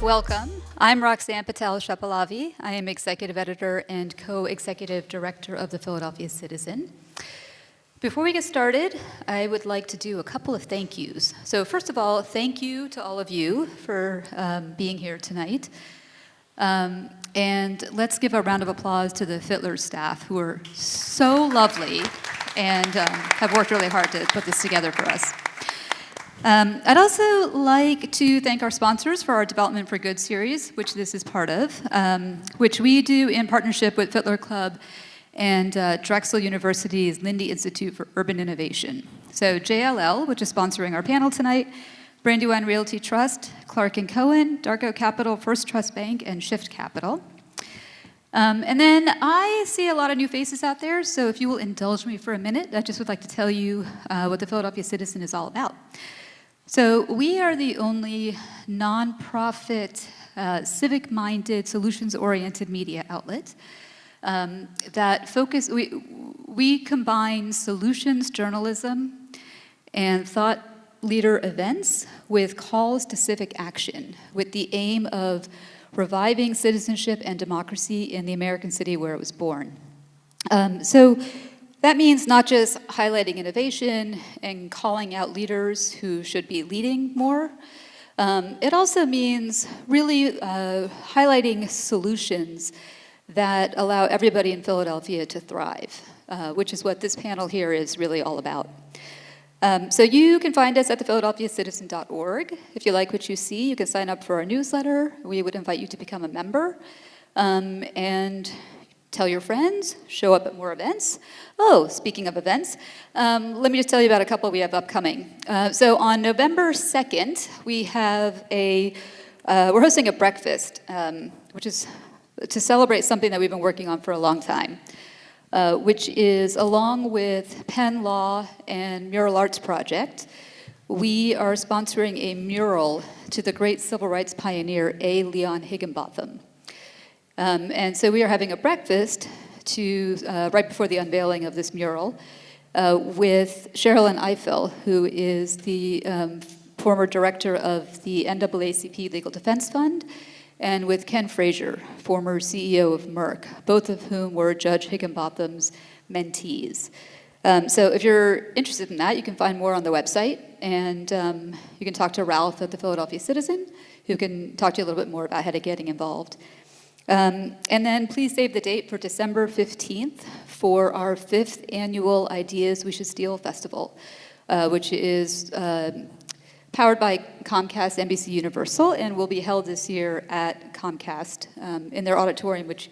welcome. I'm Roxanne Patel-Shapalavi. I am executive editor and co-executive director of the Philadelphia Citizen. Before we get started, I would like to do a couple of thank yous. So first of all, thank you to all of you for being here tonight. And let's give a round of applause to the Fitler staff, who are so lovely and have worked really hard to put this together for us. I'd also like to thank our sponsors for our Development for Good series, which this is part of, which we do in partnership with Fitler Club and Drexel University's Lindy Institute for Urban Innovation. So JLL, which is sponsoring our panel tonight, Brandywine Realty Trust, Clark & Cohen, Darko Capital, First Trust Bank, and Shift Capital. And then I see a lot of new faces out there, so if you will indulge me for a minute, I just would like to tell you what the Philadelphia Citizen is all about. So we are the only nonprofit, civic-minded, solutions-oriented media outlet that focus. We combine solutions journalism and thought leader events with calls to civic action, with the aim of reviving citizenship and democracy in the American city where it was born. So that means not just highlighting innovation and calling out leaders who should be leading more. It also means really highlighting solutions that allow everybody in Philadelphia to thrive, which is what this panel here is really all about. So you can find us at thephiladelphiacitizen.org. If you like what you see, you can sign up for our newsletter. We would invite you to become a member. And tell your friends, show up at more events. Oh, speaking of events, let me just tell you about a couple we have upcoming. So on November 2nd, we have we're hosting a breakfast, which is to celebrate something that we've been working on for a long time, which is along with Penn Law and Mural Arts Project, we are sponsoring a mural to the great civil rights pioneer A. Leon Higginbotham. And so we are having a breakfast right before the unveiling of this mural with Sherilyn Ifill, who is the former director of the NAACP Legal Defense Fund, and with Ken Frazier, former CEO of Merck, both of whom were Judge Higginbotham's mentees. So if you're interested in that, you can find more on the website, and you can talk to Ralph at the Philadelphia Citizen, who can talk to you a little bit more about how to getting involved. And then please save the date for December 15th for our 5th annual Ideas We Should Steal Festival, which is powered by Comcast, NBC Universal, and will be held this year at Comcast in their auditorium, which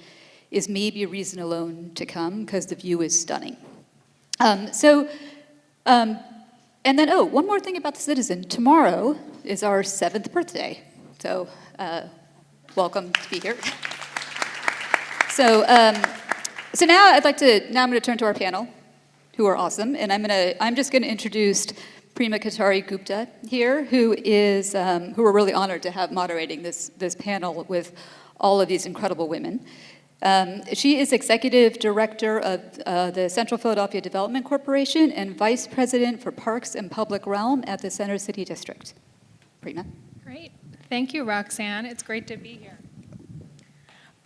is maybe a reason alone to come because the view is stunning. And then, one more thing about the Citizen. Tomorrow is our 7th birthday, so welcome to be here. So now I'm going to turn to our panel, who are awesome, and I'm just going to introduce Prima Katari Gupta here, who we're really honored to have moderating this panel with all of these incredible women. She is executive director of the Central Philadelphia Development Corporation and vice president for Parks and Public Realm at the Center City District. Prima. Great. Thank you, Roxanne. It's great to be here.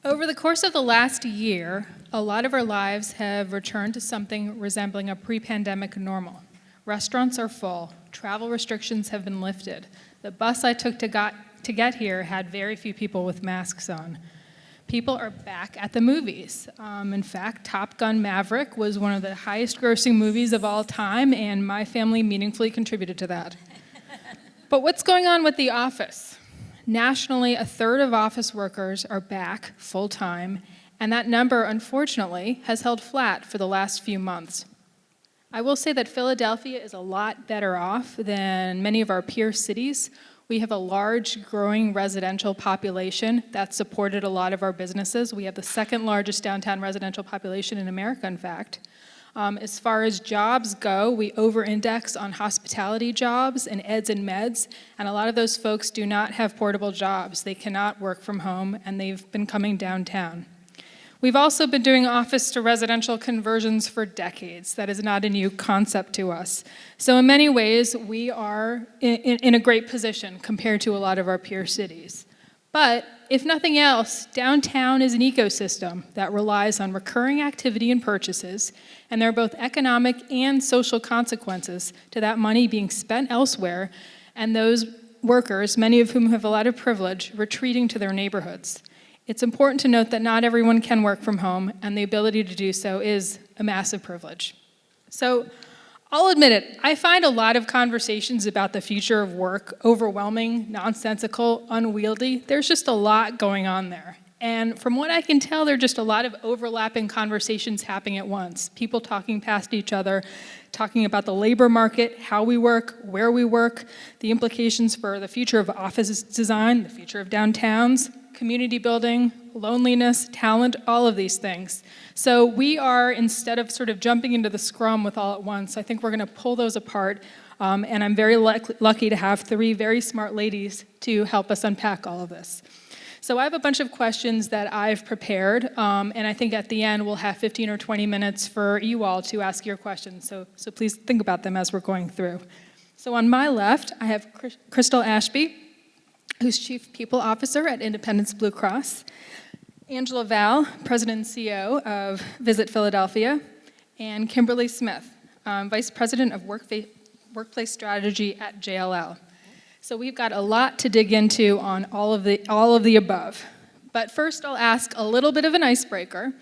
Over the course of the last year, a lot of our lives have returned to something resembling a pre-pandemic normal. Restaurants are full. Travel restrictions have been lifted. The bus I took to get here had very few people with masks on. People are back at the movies. In fact, Top Gun Maverick was one of the highest grossing movies of all time, and my family meaningfully contributed to that. But what's going on with the office? Nationally, a third of office workers are back full-time, and that number, unfortunately, has held flat for the last few months. I will say that Philadelphia is a lot better off than many of our peer cities. We have a large, growing residential population that supported a lot of our businesses. We have the second largest downtown residential population in America, in fact. As far as jobs go, we over-index on hospitality jobs and eds and meds, and a lot of those folks do not have portable jobs. They cannot work from home, and they've been coming downtown. We've also been doing office to residential conversions for decades. That is not a new concept to us. So in many ways, we are in a great position compared to a lot of our peer cities. But if nothing else, downtown is an ecosystem that relies on recurring activity and purchases, and there are both economic and social consequences to that money being spent elsewhere, and those workers, many of whom have a lot of privilege, retreating to their neighborhoods. It's important to note that not everyone can work from home, and the ability to do so is a massive privilege. So I'll admit it, I find a lot of conversations about the future of work overwhelming, nonsensical, unwieldy. There's just a lot going on there. And from what I can tell, there are just a lot of overlapping conversations happening at once. People talking past each other, talking about the labor market, how we work, where we work, the implications for the future of office design, the future of downtowns, community building, loneliness, talent, all of these things. So we are, instead of sort of jumping into the scrum with all at once, I think we're going to pull those apart, and I'm very lucky to have three very smart ladies to help us unpack all of this. So I have a bunch of questions that I've prepared, and I think at the end we'll have 15 or 20 minutes for you all to ask your questions, so please think about them as we're going through. So on my left, I have Crystal Ashby, who's Chief People Officer at Independence Blue Cross, Angela Val, President and CEO of Visit Philadelphia, and Kimberly Smith, Vice President of Workplace Strategy at JLL. So we've got a lot to dig into on all of the above. But first I'll ask a little bit of an icebreaker,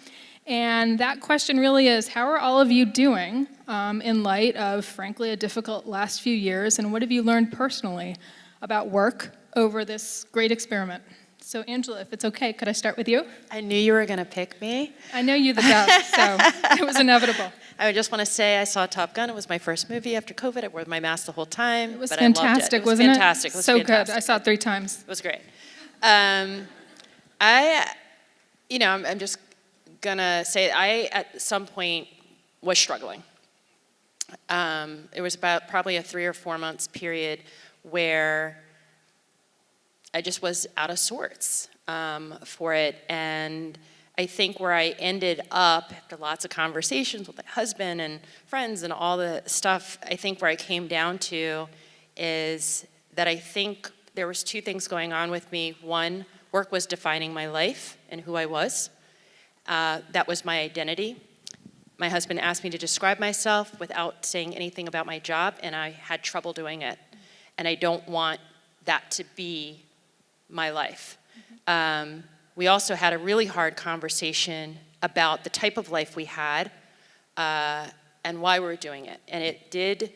and that question really is, how are all of you doing in light of, frankly, a difficult last few years, and what have you learned personally about work over this great experiment? So Angela, if it's okay, could I start with you? I knew you were going to pick me. I know you the best, so it was inevitable. I just want to say I saw Top Gun. It was my first movie after COVID. I wore my mask the whole time. It was but fantastic, I loved it. wasn't it? Fantastic. It was so fantastic. good. I saw it 3 times. It was great. I'm just going to say I, at some point, was struggling. It was about probably a 3 or 4 months period where I just was out of sorts for it. And I think where I ended up, after lots of conversations with my husband and friends and all the stuff, I think where I came down to is that I think there was 2 things going on with me. One, work was defining my life and who I was. That was my identity. My husband asked me to describe myself without saying anything about my job, and I had trouble doing it. And I don't want that to be my life. We also had a really hard conversation about the type of life we had and why we were doing it. And it did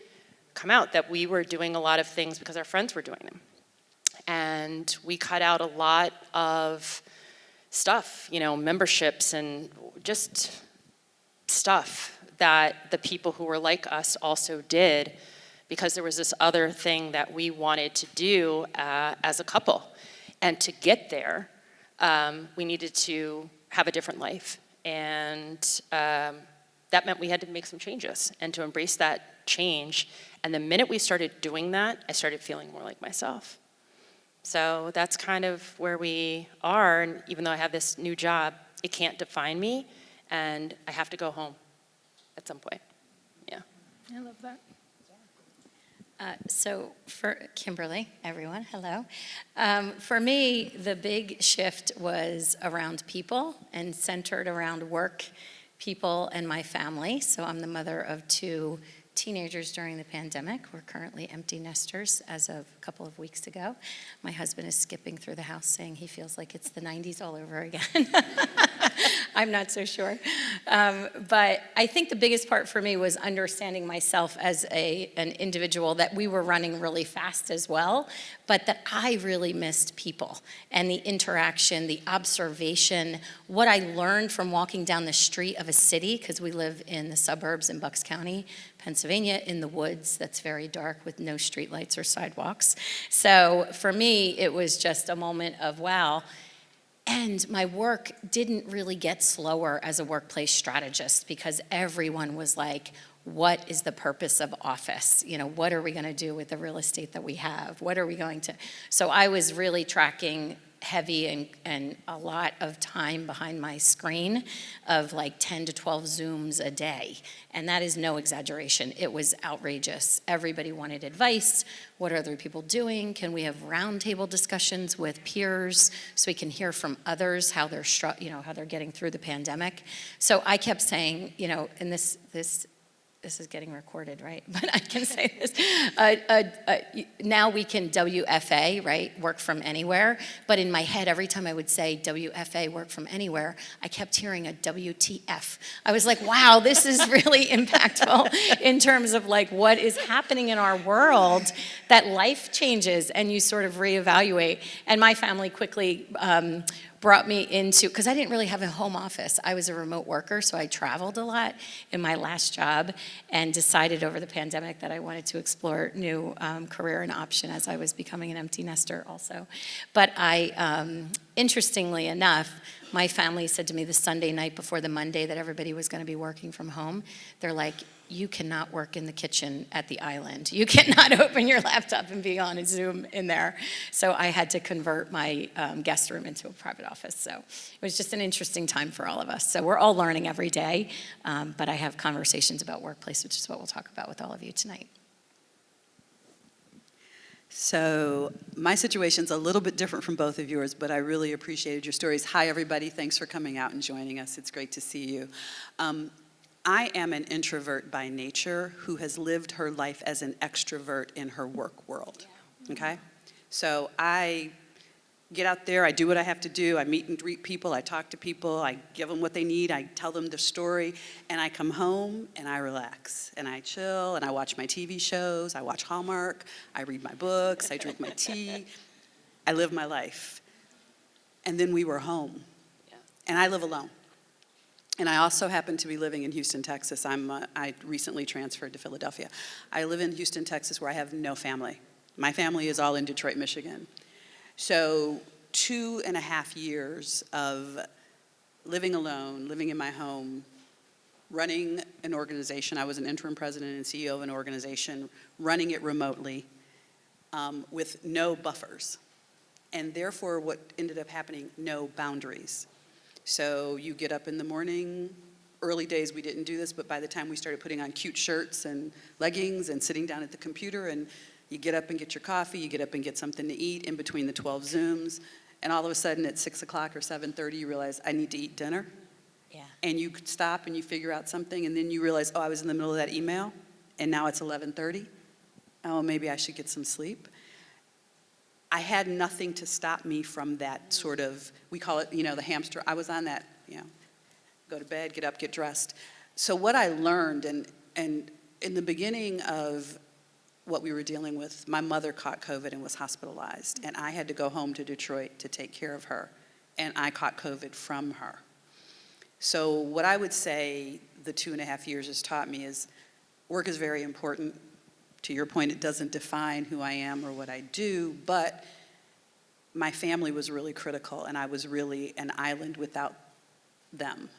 come out that we were doing a lot of things because our friends were doing them. And we cut out a lot of stuff, memberships and just stuff that the people who were like us also did, because there was this other thing that we wanted to do as a couple. And to get there, we needed to have a different life. And that meant we had to make some changes and to embrace that change. And the minute we started doing that, I started feeling more like myself. So that's kind of where we are. And even though I have this new job, it can't define me. And I have to go home at some point. Yeah. I love that. So for Kimberly, everyone, hello. For me, the big shift was around people and centered around work, people, and my family. So I'm the mother of 2 teenagers during the pandemic. We're currently empty nesters as of a couple of weeks ago. My husband is skipping through the house saying he feels like it's the 90s all over again. I'm not so sure. But I think the biggest part for me was understanding myself as an individual, that we were running really fast as well, but that I really missed people and the interaction, the observation, what I learned from walking down the street of a city, because we live in the suburbs in Bucks County, Pennsylvania, in the woods that's very dark with no streetlights or sidewalks. So for me, it was just a moment of wow. And my work didn't really get slower as a workplace strategist, because everyone was like, what is the purpose of office? What are we going to do with the real estate that we have? What are we going to? So I was really tracking heavy and a lot of time behind my screen of like 10 to 12 Zooms a day. And that is no exaggeration. It was outrageous. Everybody wanted advice. What are other people doing? Can we have roundtable discussions with peers so we can hear from others how they're, how they're getting through the pandemic? So I kept saying, and this is getting recorded, right? But I can say this. Now we can WFA, right? Work from anywhere. But in my head, every time I would say WFA, work from anywhere, I kept hearing a WTF. I was like, wow, this is really impactful in terms of like what is happening in our world, that life changes and you sort of reevaluate. And my family quickly brought me into, because I didn't really have a home office. I was a remote worker, so I traveled a lot in my last job and decided over the pandemic that I wanted to explore new career and option as I was becoming an empty nester also. But interestingly enough, my family said to me the Sunday night before the Monday that everybody was going to be working from home, they're like, you cannot work in the kitchen at the island. You cannot open your laptop and be on a Zoom in there. So I had to convert my guest room into a private office. So it was just an interesting time for all of us. So we're all learning every day, but I have conversations about workplace, which is what we'll talk about with all of you tonight. So my situation's a little bit different from both of yours, but I really appreciated your stories. Hi, everybody. Thanks for coming out and joining us. It's great to see you. I am an introvert by nature who has lived her life as an extrovert in her work world, okay? So I get out there, I do what I have to do, I meet and greet people, I talk to people, I give them what they need, I tell them their story, and I come home and I relax, and I chill, and I watch my TV shows, I watch Hallmark, I read my books, I drink my tea, I live my life. And then we were home, and I live alone. And I also happen to be living in Houston, Texas. I recently transferred to Philadelphia. I live in Houston, Texas, where I have no family. My family is all in Detroit, Michigan. So 2.5 years of living alone, living in my home, running an organization. I was an interim president and CEO of an organization, running it remotely with no buffers. And therefore, what ended up happening, no boundaries. So you get up in the morning, early days we didn't do this, but by the time we started putting on cute shirts and leggings and sitting down at the computer, and you get up and get your coffee, you get up and get something to eat in between the 12 Zooms, and all of a sudden at 6 o'clock or 7:30 you realize, I need to eat dinner. Yeah. And you stop and you figure out something, and then you realize, oh, I was in the middle of that email, and now it's 11:30. Oh, maybe I should get some sleep. I had nothing to stop me from that sort of, we call it, the hamster. I was on that, go to bed, get up, get dressed. So what I learned, and in the beginning of what we were dealing with, my mother caught COVID and was hospitalized, and I had to go home to Detroit to take care of her, and I caught COVID from her. So what I would say the 2.5 years has taught me is work is very important. To your point, it doesn't define who I am or what I do, but my family was really critical, and I was really an island without them.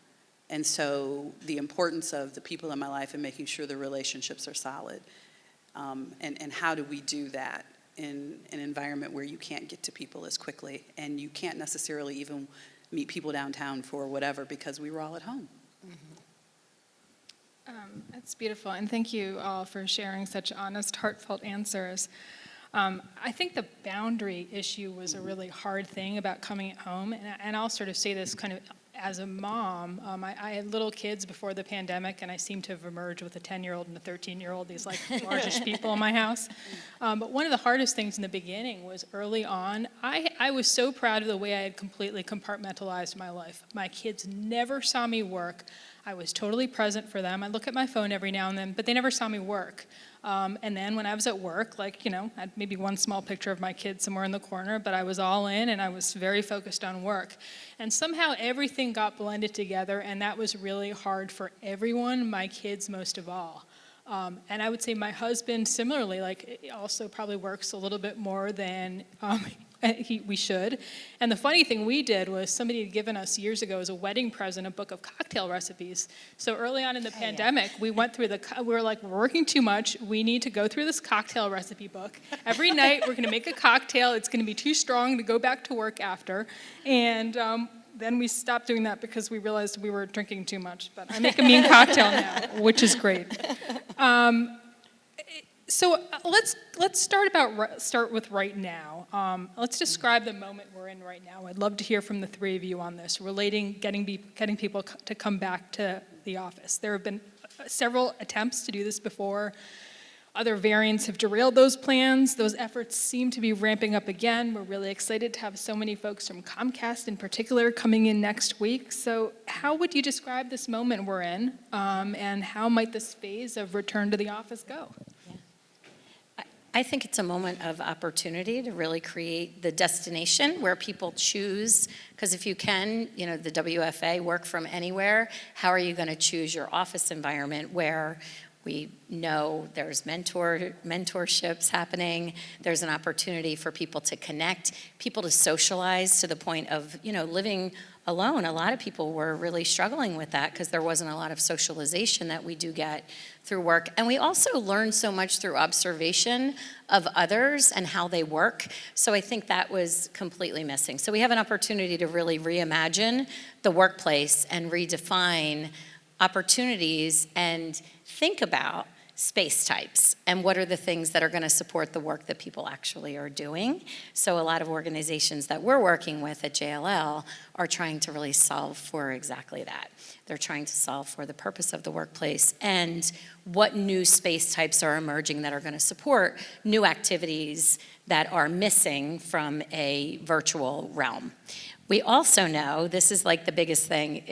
And so the importance of the people in my life and making sure the relationships are solid. And how do we do that in an environment where you can't get to people as quickly, and you can't necessarily even meet people downtown for whatever because we were all at home. That's beautiful, and thank you all for sharing such honest, heartfelt answers. I think the boundary issue was a really hard thing about coming at home, and I'll sort of say this kind of as a mom. I had little kids before the pandemic, and I seem to have emerged with a 10-year-old and a 13-year-old, these like largest people in my house. But one of the hardest things in the beginning was early on, I was so proud of the way I had completely compartmentalized my life. My kids never saw me work. I was totally present for them. I look at my phone every now and then, but they never saw me work. And then when I was at work, I had maybe one small picture of my kid somewhere in the corner, but I was all in and I was very focused on work. And somehow everything got blended together, and that was really hard for everyone, my kids most of all. And I would say my husband, similarly, also probably works a little bit more than we should. And the funny thing we did was somebody had given us years ago as a wedding present a book of cocktail recipes. So early on in the pandemic, we went through we were like, we're working too much. We need to go through this cocktail recipe book. Every night we're going to make a cocktail. It's going to be too strong to go back to work after. And then we stopped doing that because we realized we were drinking too much. But I make a mean cocktail now, which is great. So let's start with right now. Let's describe the moment we're in right now. I'd love to hear from the three of you on this, getting people to come back to the office. There have been several attempts to do this before. Other variants have derailed those plans. Those efforts seem to be ramping up again. We're really excited to have so many folks from Comcast in particular coming in next week. So how would you describe this moment we're in, and how might this phase of return to the office go? I think it's a moment of opportunity to really create the destination where people choose, because if you can, the WFA, work from anywhere, how are you going to choose your office environment where we know there's mentorships happening, there's an opportunity for people to connect, people to socialize to the point of, living alone. A lot of people were really struggling with that because there wasn't a lot of socialization that we do get through work. And we also learn so much through observation of others and how they work. So I think that was completely missing. So we have an opportunity to really reimagine the workplace and redefine opportunities and think about space types and what are the things that are going to support the work that people actually are doing. So a lot of organizations that we're working with at JLL are trying to really solve for exactly that. They're trying to solve for the purpose of the workplace and what new space types are emerging that are going to support new activities that are missing from a virtual realm. We also know, this is like the biggest thing,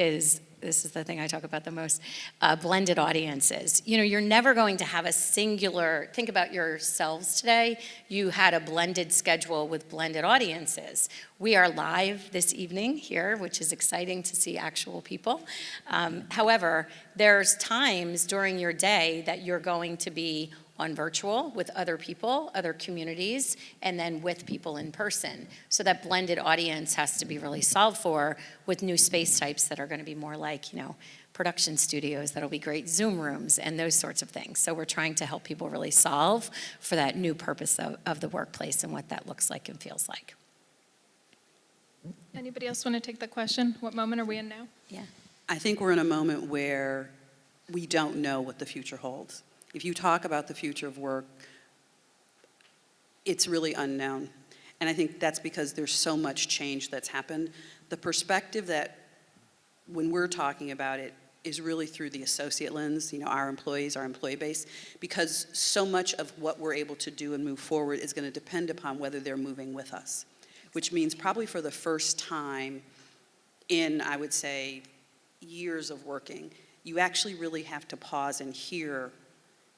this is the thing I talk about the most, blended audiences. You're never going to have a singular, think about yourselves today, you had a blended schedule with blended audiences. We are live this evening here, which is exciting to see actual people. However, there's times during your day that you're going to be on virtual with other people, other communities, and then with people in person. So that blended audience has to be really solved for with new space types that are going to be more like, production studios that'll be great Zoom rooms and those sorts of things. So we're trying to help people really solve for that new purpose of the workplace and what that looks like and feels like. Anybody else want to take the question? What moment are we in now? Yeah. I think we're in a moment where we don't know what the future holds. If you talk about the future of work, it's really unknown. And I think that's because there's so much change that's happened. The perspective that when we're talking about it is really through the associate lens, our employees, our employee base, because so much of what we're able to do and move forward is going to depend upon whether they're moving with us, which means probably for the first time in, I would say, years of working, you actually really have to pause and hear.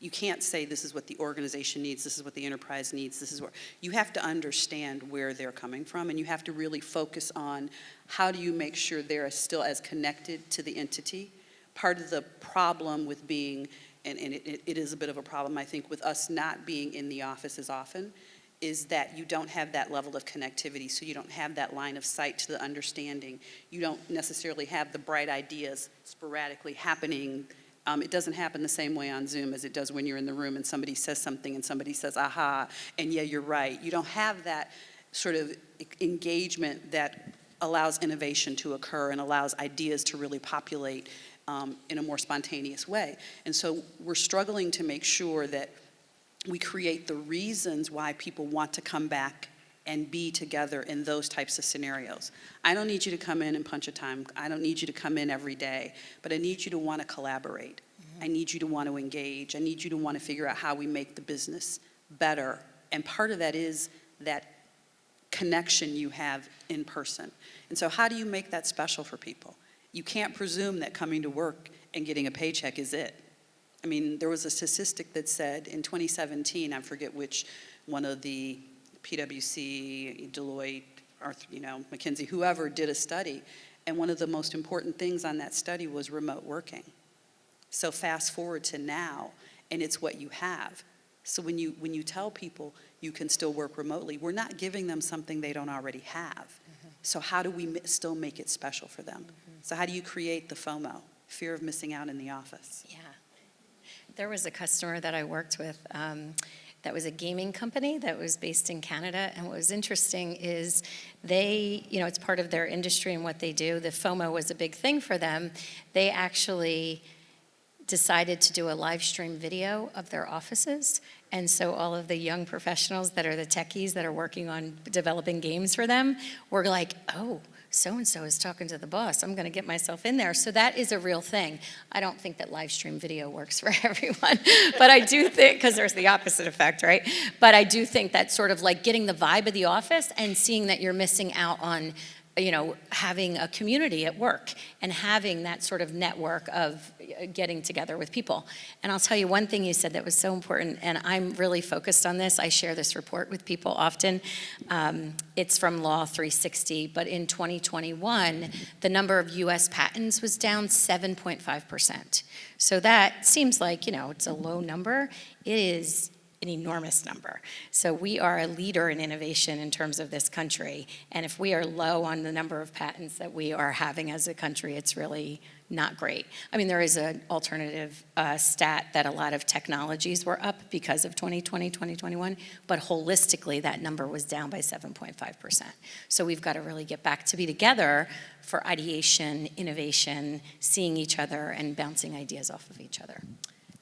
You can't say this is what the organization needs, this is what the enterprise needs, this is what, you have to understand where they're coming from, and you have to really focus on how do you make sure they're still as connected to the entity. Part of the problem with being, and it is a bit of a problem, I think, with us not being in the office as often, is that you don't have that level of connectivity, so you don't have that line of sight to the understanding. You don't necessarily have the bright ideas sporadically happening. It doesn't happen the same way on Zoom as it does when you're in the room and somebody says something and somebody says, aha, and yeah, you're right. You don't have that sort of engagement that allows innovation to occur and allows ideas to really populate in a more spontaneous way. And so we're struggling to make sure that we create the reasons why people want to come back and be together in those types of scenarios. I don't need you to come in and punch a time. I don't need you to come in every day, but I need you to want to collaborate. I need you to want to engage. I need you to want to figure out how we make the business better. And part of that is that connection you have in person. And so how do you make that special for people? You can't presume that coming to work and getting a paycheck is it. I mean, there was a statistic that said in 2017, I forget which one of the PwC, Deloitte, or, McKinsey, whoever did a study, and one of the most important things on that study was remote working. So fast forward to now, and it's what you have. So when you tell people you can still work remotely, we're not giving them something they don't already have. So how do we still make it special for them? So how do you create the FOMO, fear of missing out in the office? Yeah. There was a customer that I worked with that was a gaming company that was based in Canada. And what was interesting is they, it's part of their industry and what they do. The FOMO was a big thing for them. They actually decided to do a live stream video of their offices. And so all of the young professionals that are the techies that are working on developing games for them were like, oh, so-and-so is talking to the boss. I'm going to get myself in there. So that is a real thing. I don't think that live stream video works for everyone. But I do think, because there's the opposite effect, right? But I do think that sort of like getting the vibe of the office and seeing that you're missing out on having a community at work and having that sort of network of getting together with people. And I'll tell you one thing you said that was so important, and I'm really focused on this. I share this report with people often. It's from Law 360, but in 2021, the number of US patents was down 7.5%. So that seems like, it's a low number. It is an enormous number. So we are a leader in innovation in terms of this country. And if we are low on the number of patents that we are having as a country, it's really not great. I mean, there is an alternative stat that a lot of technologies were up because of 2020, 2021, but holistically that number was down by 7.5%. So we've got to really get back to be together for ideation, innovation, seeing each other and bouncing ideas off of each other.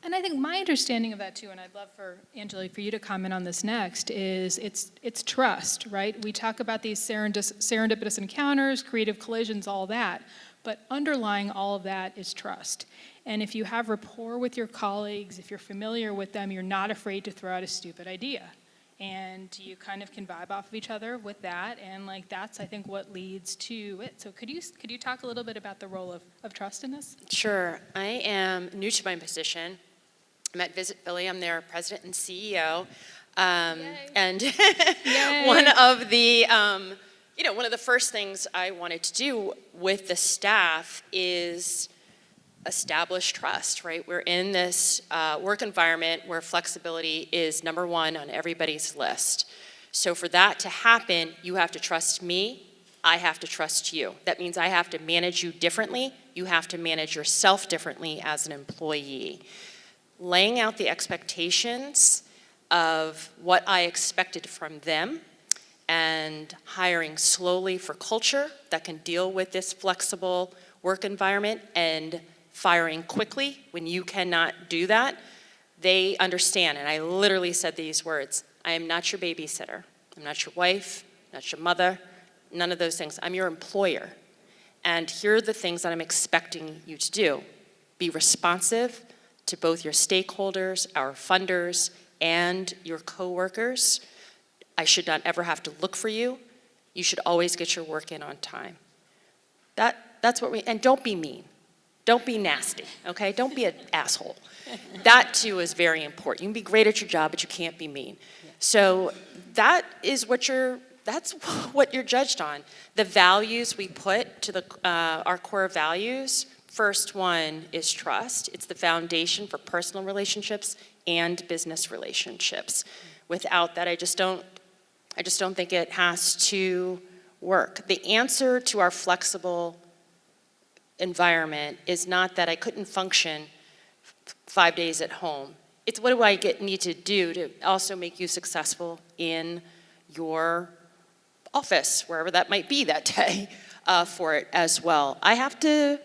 And I think my understanding of that too, and I'd love for Angelique for you to comment on this next, is it's trust, right? We talk about these serendipitous encounters, creative collisions, all that, but underlying all of that is trust. And if you have rapport with your colleagues, if you're familiar with them, you're not afraid to throw out a stupid idea. And you kind of can vibe off of each other with that, and that's I think what leads to it. So could you talk a little bit about the role of trust in this? Sure. I am new to my position. I'm at Visit Philly. I'm their president and CEO. And one of the one of the first things I wanted to do with the staff is establish trust, right? We're in this work environment where flexibility is number one on everybody's list. So for that to happen, you have to trust me, I have to trust you. That means I have to manage you differently, you have to manage yourself differently as an employee. Laying out the expectations of what I expected from them and hiring slowly for culture that can deal with this flexible work environment and firing quickly when you cannot do that, they understand. And I literally said these words: I am not your babysitter. I'm not your wife, not your mother, none of those things. I'm your employer. And here are the things that I'm expecting you to do. Be responsive to both your stakeholders, our funders, and your coworkers. I should not ever have to look for you. You should always get your work in on time. That's what and don't be mean. Don't be nasty, okay? Don't be an asshole. That too is very important. You can be great at your job, but you can't be mean. So that's what you're judged on. The values we put to our core values. First one is trust. It's the foundation for personal relationships and business relationships. Without that, I just don't think it has to work. The answer to our flexible environment is not that I couldn't function 5 days at home. It's what do I need to do to also make you successful in your office, wherever that might be that day, for it as well. I have to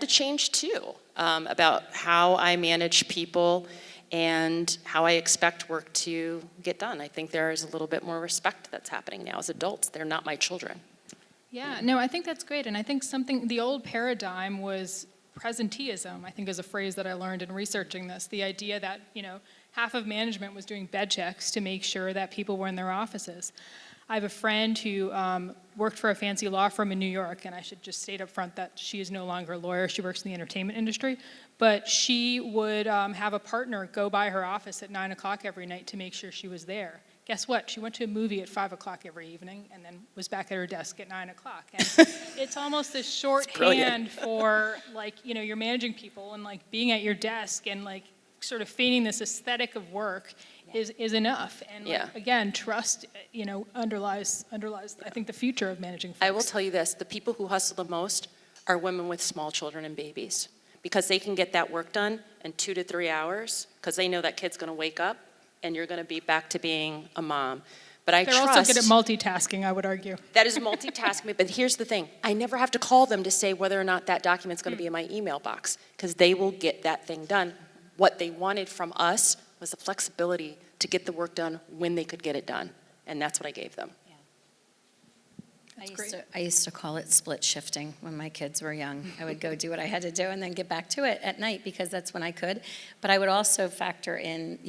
change too about how I manage people and how I expect work to get done. I think there is a little bit more respect that's happening now as adults. They're not my children. Yeah, no, I think that's great. And I think the old paradigm was presenteeism, I think is a phrase that I learned in researching this. The idea that, half of management was doing bed checks to make sure that people were in their offices. I have a friend who worked for a fancy law firm in New York, and I should just state up front that she is no longer a lawyer. She works in the entertainment industry. But she would have a partner go by her office at 9 o'clock every night to make sure she was there. Guess what? She went to a movie at 5 o'clock every evening and then was back at her desk at 9 o'clock. And it's almost this shorthand for, you're managing people and, being at your desk and, sort of feigning this aesthetic of work is enough. And like, Yeah. again, trust, underlies, I think, the future of managing folks. I will tell you this, the people who hustle the most are women with small children and babies, because they can get that work done in 2 to 3 hours, because they know that kid's gonna wake up and you're gonna be back to being a mom. But I They're trust. also good at multitasking, I would argue. That is multitasking, but here's the thing. I never have to call them to say whether or not that document's going to be in my email box, because they will get that thing done. What they wanted from us was the flexibility to get the work done when they could get it done, and that's what I gave them. I used to call it split shifting when my kids were young. I would go do what I had to do and then get back to it at night because that's when I could. But I would also factor in,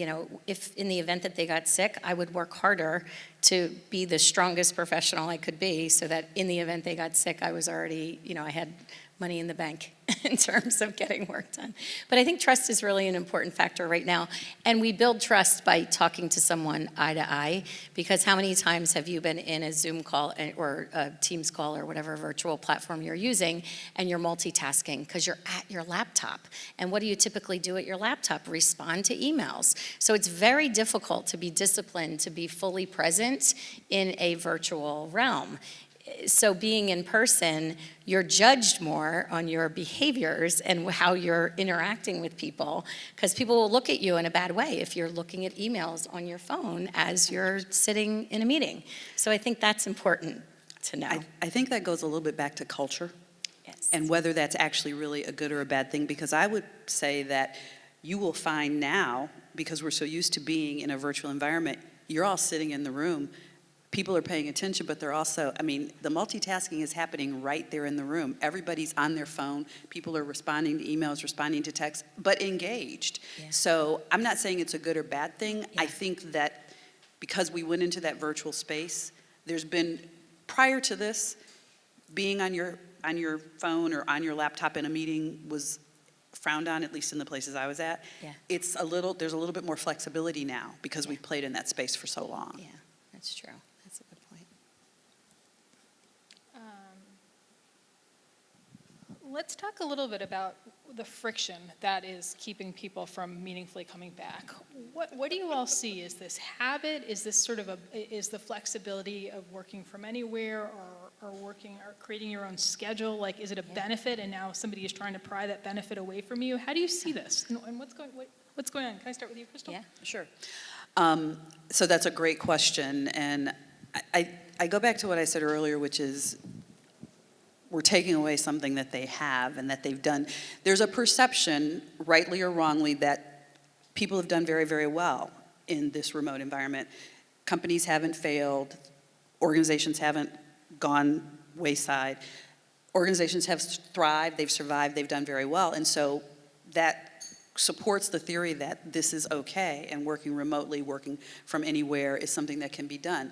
if in the event that they got sick, I would work harder to be the strongest professional I could be so that in the event they got sick, I was already, I had money in the bank in terms of getting work done. But I think trust is really an important factor right now. And we build trust by talking to someone eye to eye, because how many times have you been in a Zoom call or a Teams call or whatever virtual platform you're using, and you're multitasking because you're at your laptop. And what do you typically do at your laptop? Respond to emails. So it's very difficult to be disciplined, to be fully present in a virtual realm. So being in person, you're judged more on your behaviors and how you're interacting with people, because people will look at you in a bad way if you're looking at emails on your phone as you're sitting in a meeting. So I think that's important to know. I think that goes a little bit back to culture. Yes. And whether that's actually really a good or a bad thing, because I would say that you will find now, because we're so used to being in a virtual environment, you're all sitting in the room. People are paying attention, but they're also, the multitasking is happening right there in the room. Everybody's on their phone. People are responding to emails, responding to texts, but engaged. Yeah. So I'm not saying it's a good or bad thing. Yeah. I think that because we went into that virtual space, there's been, prior to this, being on your phone or on your laptop in a meeting was frowned on, at least in the places I was at. Yeah. There's a little bit more flexibility now because we've played in that space for so long. Yeah, that's true. That's a good point. Let's talk a little bit about the friction that is keeping people from meaningfully coming back. What do you all see? Is this habit? Is this sort of is the flexibility of working from anywhere or working or creating your own schedule? Like, is it a benefit and now somebody is trying to pry that benefit away from you? How do you see this? And what's going on? Can I start with you, Crystal? Yeah. Sure. So that's a great question. And I go back to what I said earlier, which is we're taking away something that they have and that they've done. There's a perception, rightly or wrongly, that people have done very, very well in this remote environment. Companies haven't failed. Organizations haven't gone wayside. Organizations have thrived, they've survived, they've done very well. And so that supports the theory that this is okay, and working remotely, working from anywhere is something that can be done.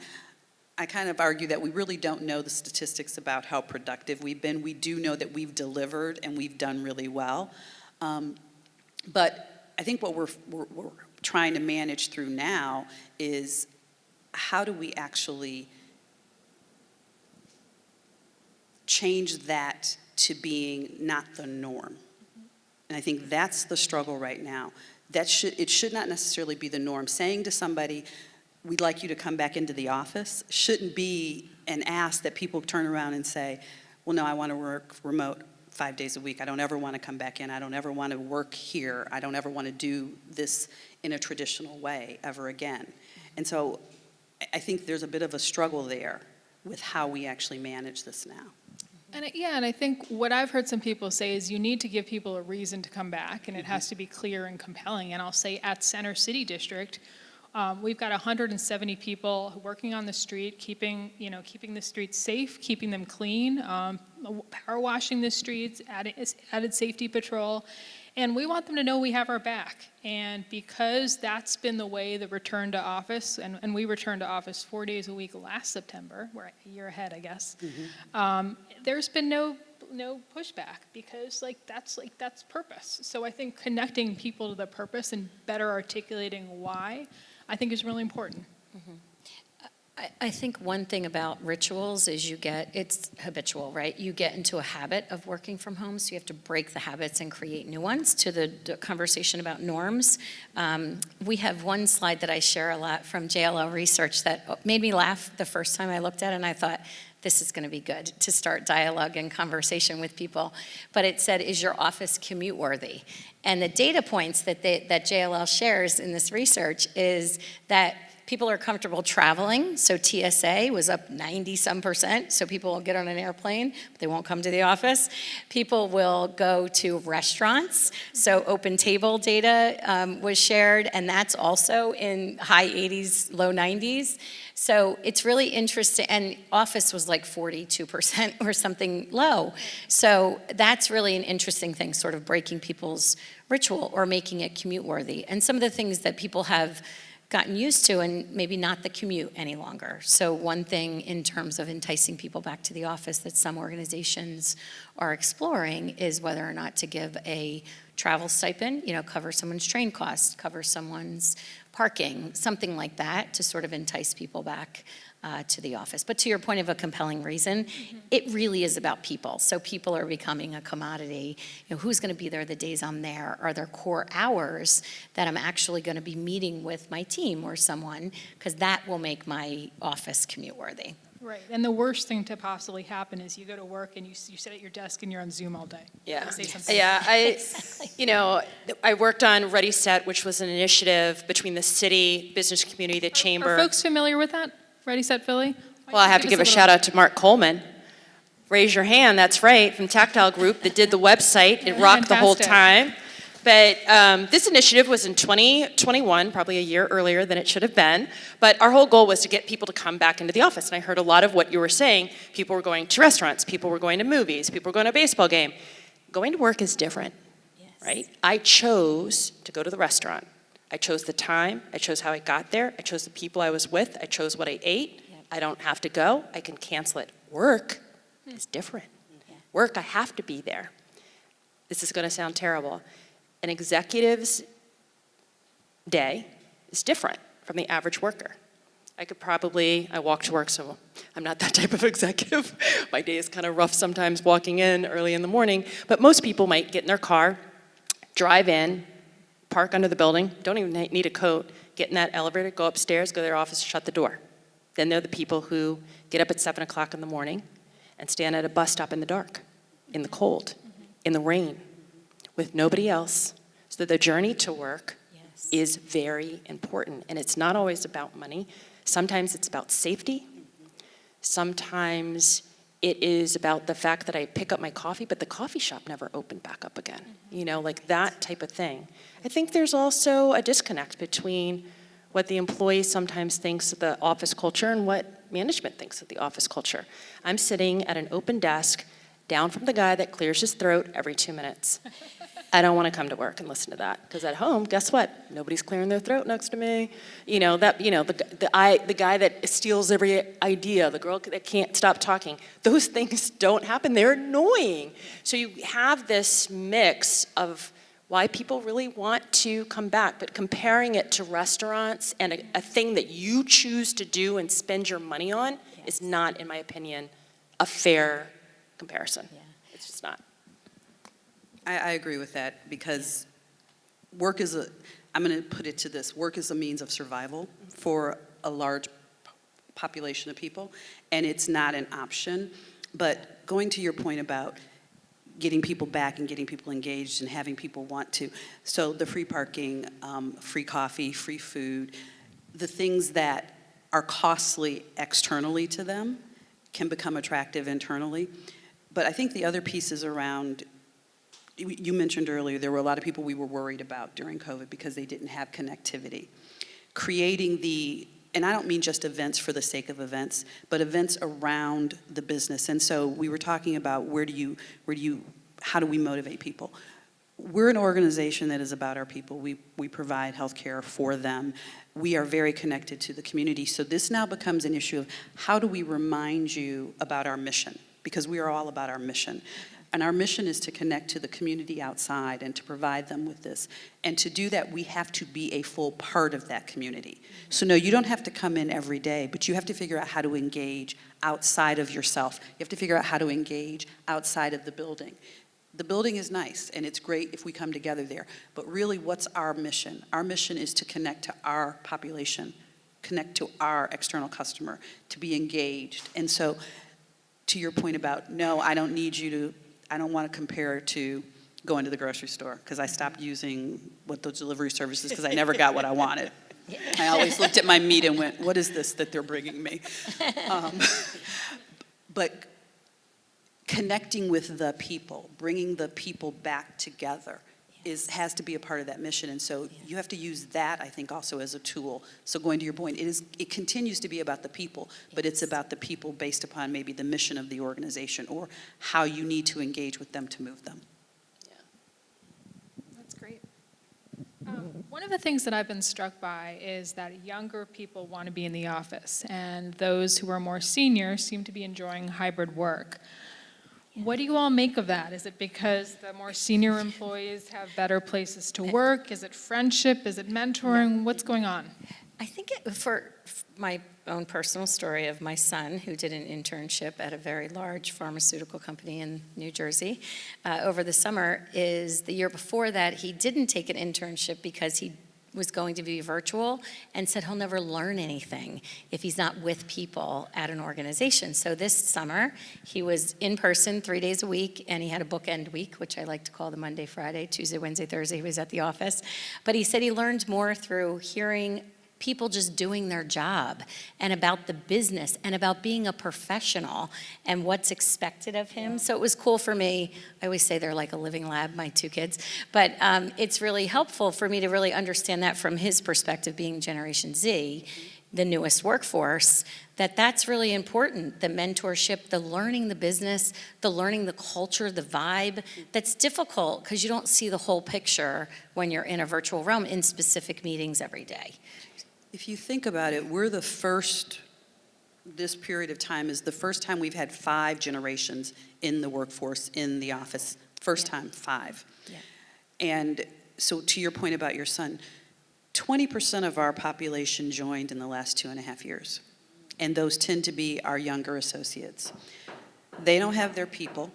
I kind of argue that we really don't know the statistics about how productive we've been. We do know that we've delivered and we've done really well. But I think what we're trying to manage through now is how do we actually change that to being not the norm? And I think that's the struggle right now. It should not necessarily be the norm. Saying to somebody, we'd like you to come back into the office, shouldn't be an ask that people turn around and say, well, no, I want to work remote 5 days a week. I don't ever want to come back in. I don't ever want to work here. I don't ever want to do this in a traditional way ever again. And so I think there's a bit of a struggle there with how we actually manage this now. And I think what I've heard some people say is you need to give people a reason to come back, and it has to be clear and compelling. And I'll say at Center City District, we've got 170 people working on the street, keeping the streets safe, keeping them clean, power washing the streets, added safety patrol, and we want them to know we have our back. And because that's been the way the return to office, and we returned to office 4 days a week last September, we're a year ahead, I guess. There's been no pushback because that's purpose. So I think connecting people to the purpose and better articulating why, I think is really important. I think one thing about rituals is it's habitual, right? You get into a habit of working from home, so you have to break the habits and create new ones. To the conversation about norms, we have one slide that I share a lot from JLL research that made me laugh the first time I looked at it, and I thought, this is going to be good to start dialogue and conversation with people. But it said, is your office commute worthy? And the data points that JLL shares in this research is that people are comfortable traveling, so TSA was up 90-some%, so people will get on an airplane, but they won't come to the office. People will go to restaurants, so open table data was shared, and that's also in high 80s, low 90s. So it's really interesting, and office was like 42% or something low. So that's really an interesting thing, sort of breaking people's ritual or making it commute worthy. And some of the things that people have gotten used to, and maybe not the commute any longer. So one thing in terms of enticing people back to the office that some organizations are exploring is whether or not to give a travel stipend, cover someone's train costs, cover someone's parking, something like that to sort of entice people back to the office. But to your point of a compelling reason, it really is about people. So people are becoming a commodity. Who's going to be there the days I'm there? Are there core hours that I'm actually going to be meeting with my team or someone? Because that will make my office commute worthy. Right, and the worst thing to possibly happen is you go to work and you sit at your desk and you're on Zoom all day. Yeah, Say something. yeah. Exactly. I worked on Ready Set, which was an initiative between the city, business community, the chamber. Are folks familiar with that? Ready, Set, Philly? Well, I have to give a shout out to Mark Coleman. Raise your hand, that's right, from Tactile Group that did the website. It rocked the whole time. But this initiative was in 2021, probably a year earlier than it should have been. But our whole goal was to get people to come back into the office. And I heard a lot of what you were saying. People were going to restaurants, people were going to movies, people were going to a baseball game. Going to work is different, right? I chose to go to the restaurant. I chose the time, I chose how I got there, I chose the people I was with, I chose what I ate. I don't have to go, I can cancel it. Work is different. Work, I have to be there. This is going to sound terrible. An executive's day is different from the average worker. I walk to work, so I'm not that type of executive. My day is kind of rough sometimes walking in early in the morning, but most people might get in their car, drive in, park under the building, don't even need a coat, get in that elevator, go upstairs, go to their office, shut the door. Then they're the people who get up at 7 o'clock in the morning and stand at a bus stop in the dark, in the cold, in the rain, with nobody else. So the journey to work is very important. And it's not always about money. Sometimes it's about safety. Sometimes it is about the fact that I pick up my coffee, but the coffee shop never opened back up again. Like that type of thing. I think there's also a disconnect between what the employee sometimes thinks of the office culture and what management thinks of the office culture. I'm sitting at an open desk down from the guy that clears his throat every 2 minutes. I don't want to come to work and listen to that, because at home, guess what? Nobody's clearing their throat next to me. The guy that steals every idea, the girl that can't stop talking. Those things don't happen. They're annoying. So you have this mix of why people really want to come back, but comparing it to restaurants and a thing that you choose to do and spend your money on is not, in my opinion, a fair comparison. It's just not. I agree with that, because work is I'm going to put it to this, work is a means of survival for a large population of people, and it's not an option. But going to your point about getting people back and getting people engaged and having people want to, so the free parking, free coffee, free food, the things that are costly externally to them can become attractive internally. But I think the other piece is around, you mentioned earlier, there were a lot of people we were worried about during COVID because they didn't have connectivity. Creating and I don't mean just events for the sake of events, but events around the business. And so we were talking about how do we motivate people? We're an organization that is about our people. We provide health care for them. We are very connected to the community. So this now becomes an issue of how do we remind you about our mission? Because we are all about our mission. And our mission is to connect to the community outside and to provide them with this. And to do that, we have to be a full part of that community. So no, you don't have to come in every day, but you have to figure out how to engage outside of yourself. You have to figure out how to engage outside of the building. The building is nice, and it's great if we come together there. But really, what's our mission? Our mission is to connect to our population, connect to our external customer, to be engaged. And so, to your point about, no, I don't want to compare to going to the grocery store, because I stopped using those delivery services because I never got what I wanted. I always looked at my meat and went, what is this that they're bringing me? But connecting with the people, bringing the people back together has to be a part of that mission. And so you have to use that, I think, also as a tool. So going to your point, it continues to be about the people, but it's about the people based upon maybe the mission of the organization or how you need to engage with them to move them. That's great. One of the things that I've been struck by is that younger people want to be in the office, and those who are more senior seem to be enjoying hybrid work. What do you all make of that? Is it because the more senior employees have better places to work? Is it friendship? Is it mentoring? What's going on? I think for my own personal story of my son, who did an internship at a very large pharmaceutical company in New Jersey over the summer, is the year before that he didn't take an internship because he was going to be virtual and said he'll never learn anything if he's not with people at an organization. So this summer, he was in person 3 days a week, and he had a bookend week, which I like to call the Monday, Friday, Tuesday, Wednesday, Thursday, he was at the office. But he said he learned more through hearing people just doing their job and about the business and about being a professional and what's expected of him. So it was cool for me. I always say they're like a living lab, my two kids. But it's really helpful for me to really understand that from his perspective, being Generation Z, the newest workforce, that's really important. The mentorship, the learning the business, the learning the culture, the vibe. That's difficult because you don't see the whole picture when you're in a virtual realm in specific meetings every day. If you think about it, this period of time is the first time we've had 5 generations in the workforce, in the office. First time, 5. Yeah. And so to your point about your son, 20% of our population joined in the last 2.5 years. And those tend to be our younger associates. They don't have their people.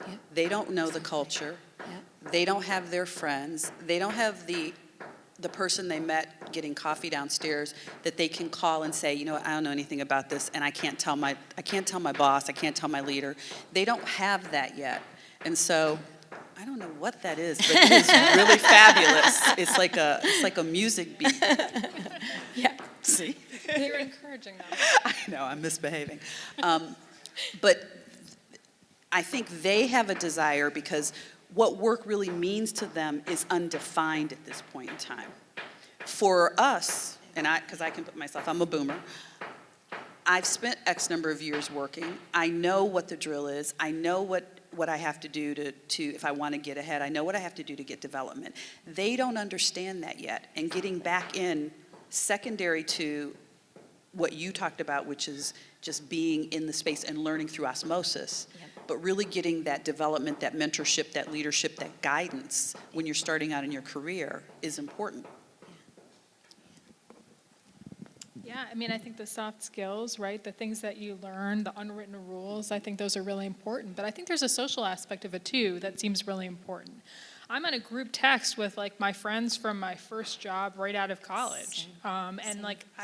Yeah. They don't know the culture. Yeah. They don't have their friends. They don't have the person they met getting coffee downstairs that they can call and say, I don't know anything about this, and I can't tell my boss, I can't tell my leader. They don't have that yet. And so I don't know what that is, but it is really fabulous. It's like a music beat. Yeah. See? You're encouraging them. I know, I'm misbehaving. But I think they have a desire because what work really means to them is undefined at this point in time. For us, and because I can put myself, I'm a boomer, I've spent X number of years working. I know what the drill is. I know what I have to do to if I want to get ahead. I know what I have to do to get development. They don't understand that yet. And getting back in, secondary to what you talked about, which is just being in the space and learning through osmosis, but really getting that development, that mentorship, that leadership, that guidance when you're starting out in your career is important. Yeah, I think the soft skills, right, the things that you learn, the unwritten rules, I think those are really important. But I think there's a social aspect of it too that seems really important. I'm on a group text with my friends from my first job right out of college. I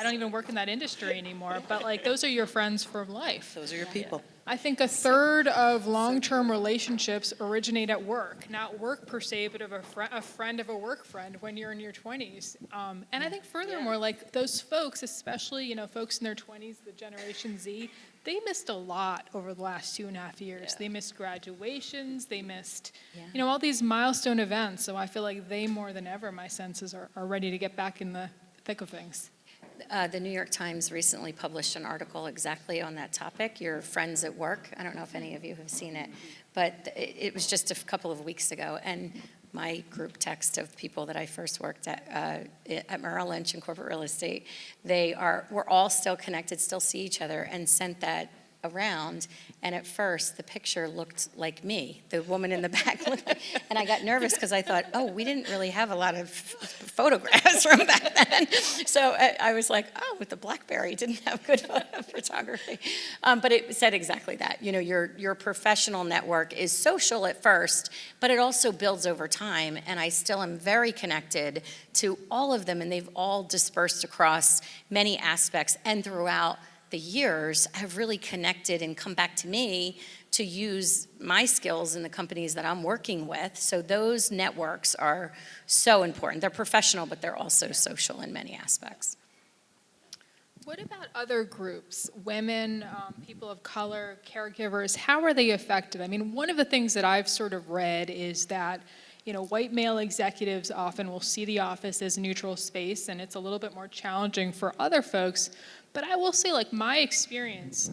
don't even work in that industry anymore, but those are your friends for life. Those are your people. I think a third of long-term relationships originate at work, not work per se, but of a friend of a work friend when you're in your 20s. And I think furthermore, those folks, especially, folks in their 20s, the Generation Z, they missed a lot over the last 2.5 years. Yeah. They missed graduations, they missed, all these milestone events. So I feel like they, more than ever, my senses, are ready to get back in the thick of things. The New York Times recently published an article exactly on that topic, your friends at work. I don't know if any of you have seen it, but it was just a couple of weeks ago. And my group text of people that I first worked at Merrill Lynch in corporate real estate, we're all still connected, still see each other, and sent that around, and at first the picture looked like me. The woman in the back looked like, and I got nervous because I thought, oh, we didn't really have a lot of photographs from back then. So I was like, oh, with the BlackBerry didn't have good photo photography. But it said exactly that. You know, your professional network is social at first, but it also builds over time, and I still am very connected to all of them, and they've all dispersed across many aspects, and throughout the years have really connected and come back to me to use my skills in the companies that I'm working with. So those networks are so important. They're professional, but they're also social in many aspects. What about other groups, women, people of color, caregivers? How are they affected? I mean, one of the things that I've sort of read is that, you know, white male executives often will see the office as a neutral space, and it's a little bit more challenging for other folks. But I will say, like, my experience,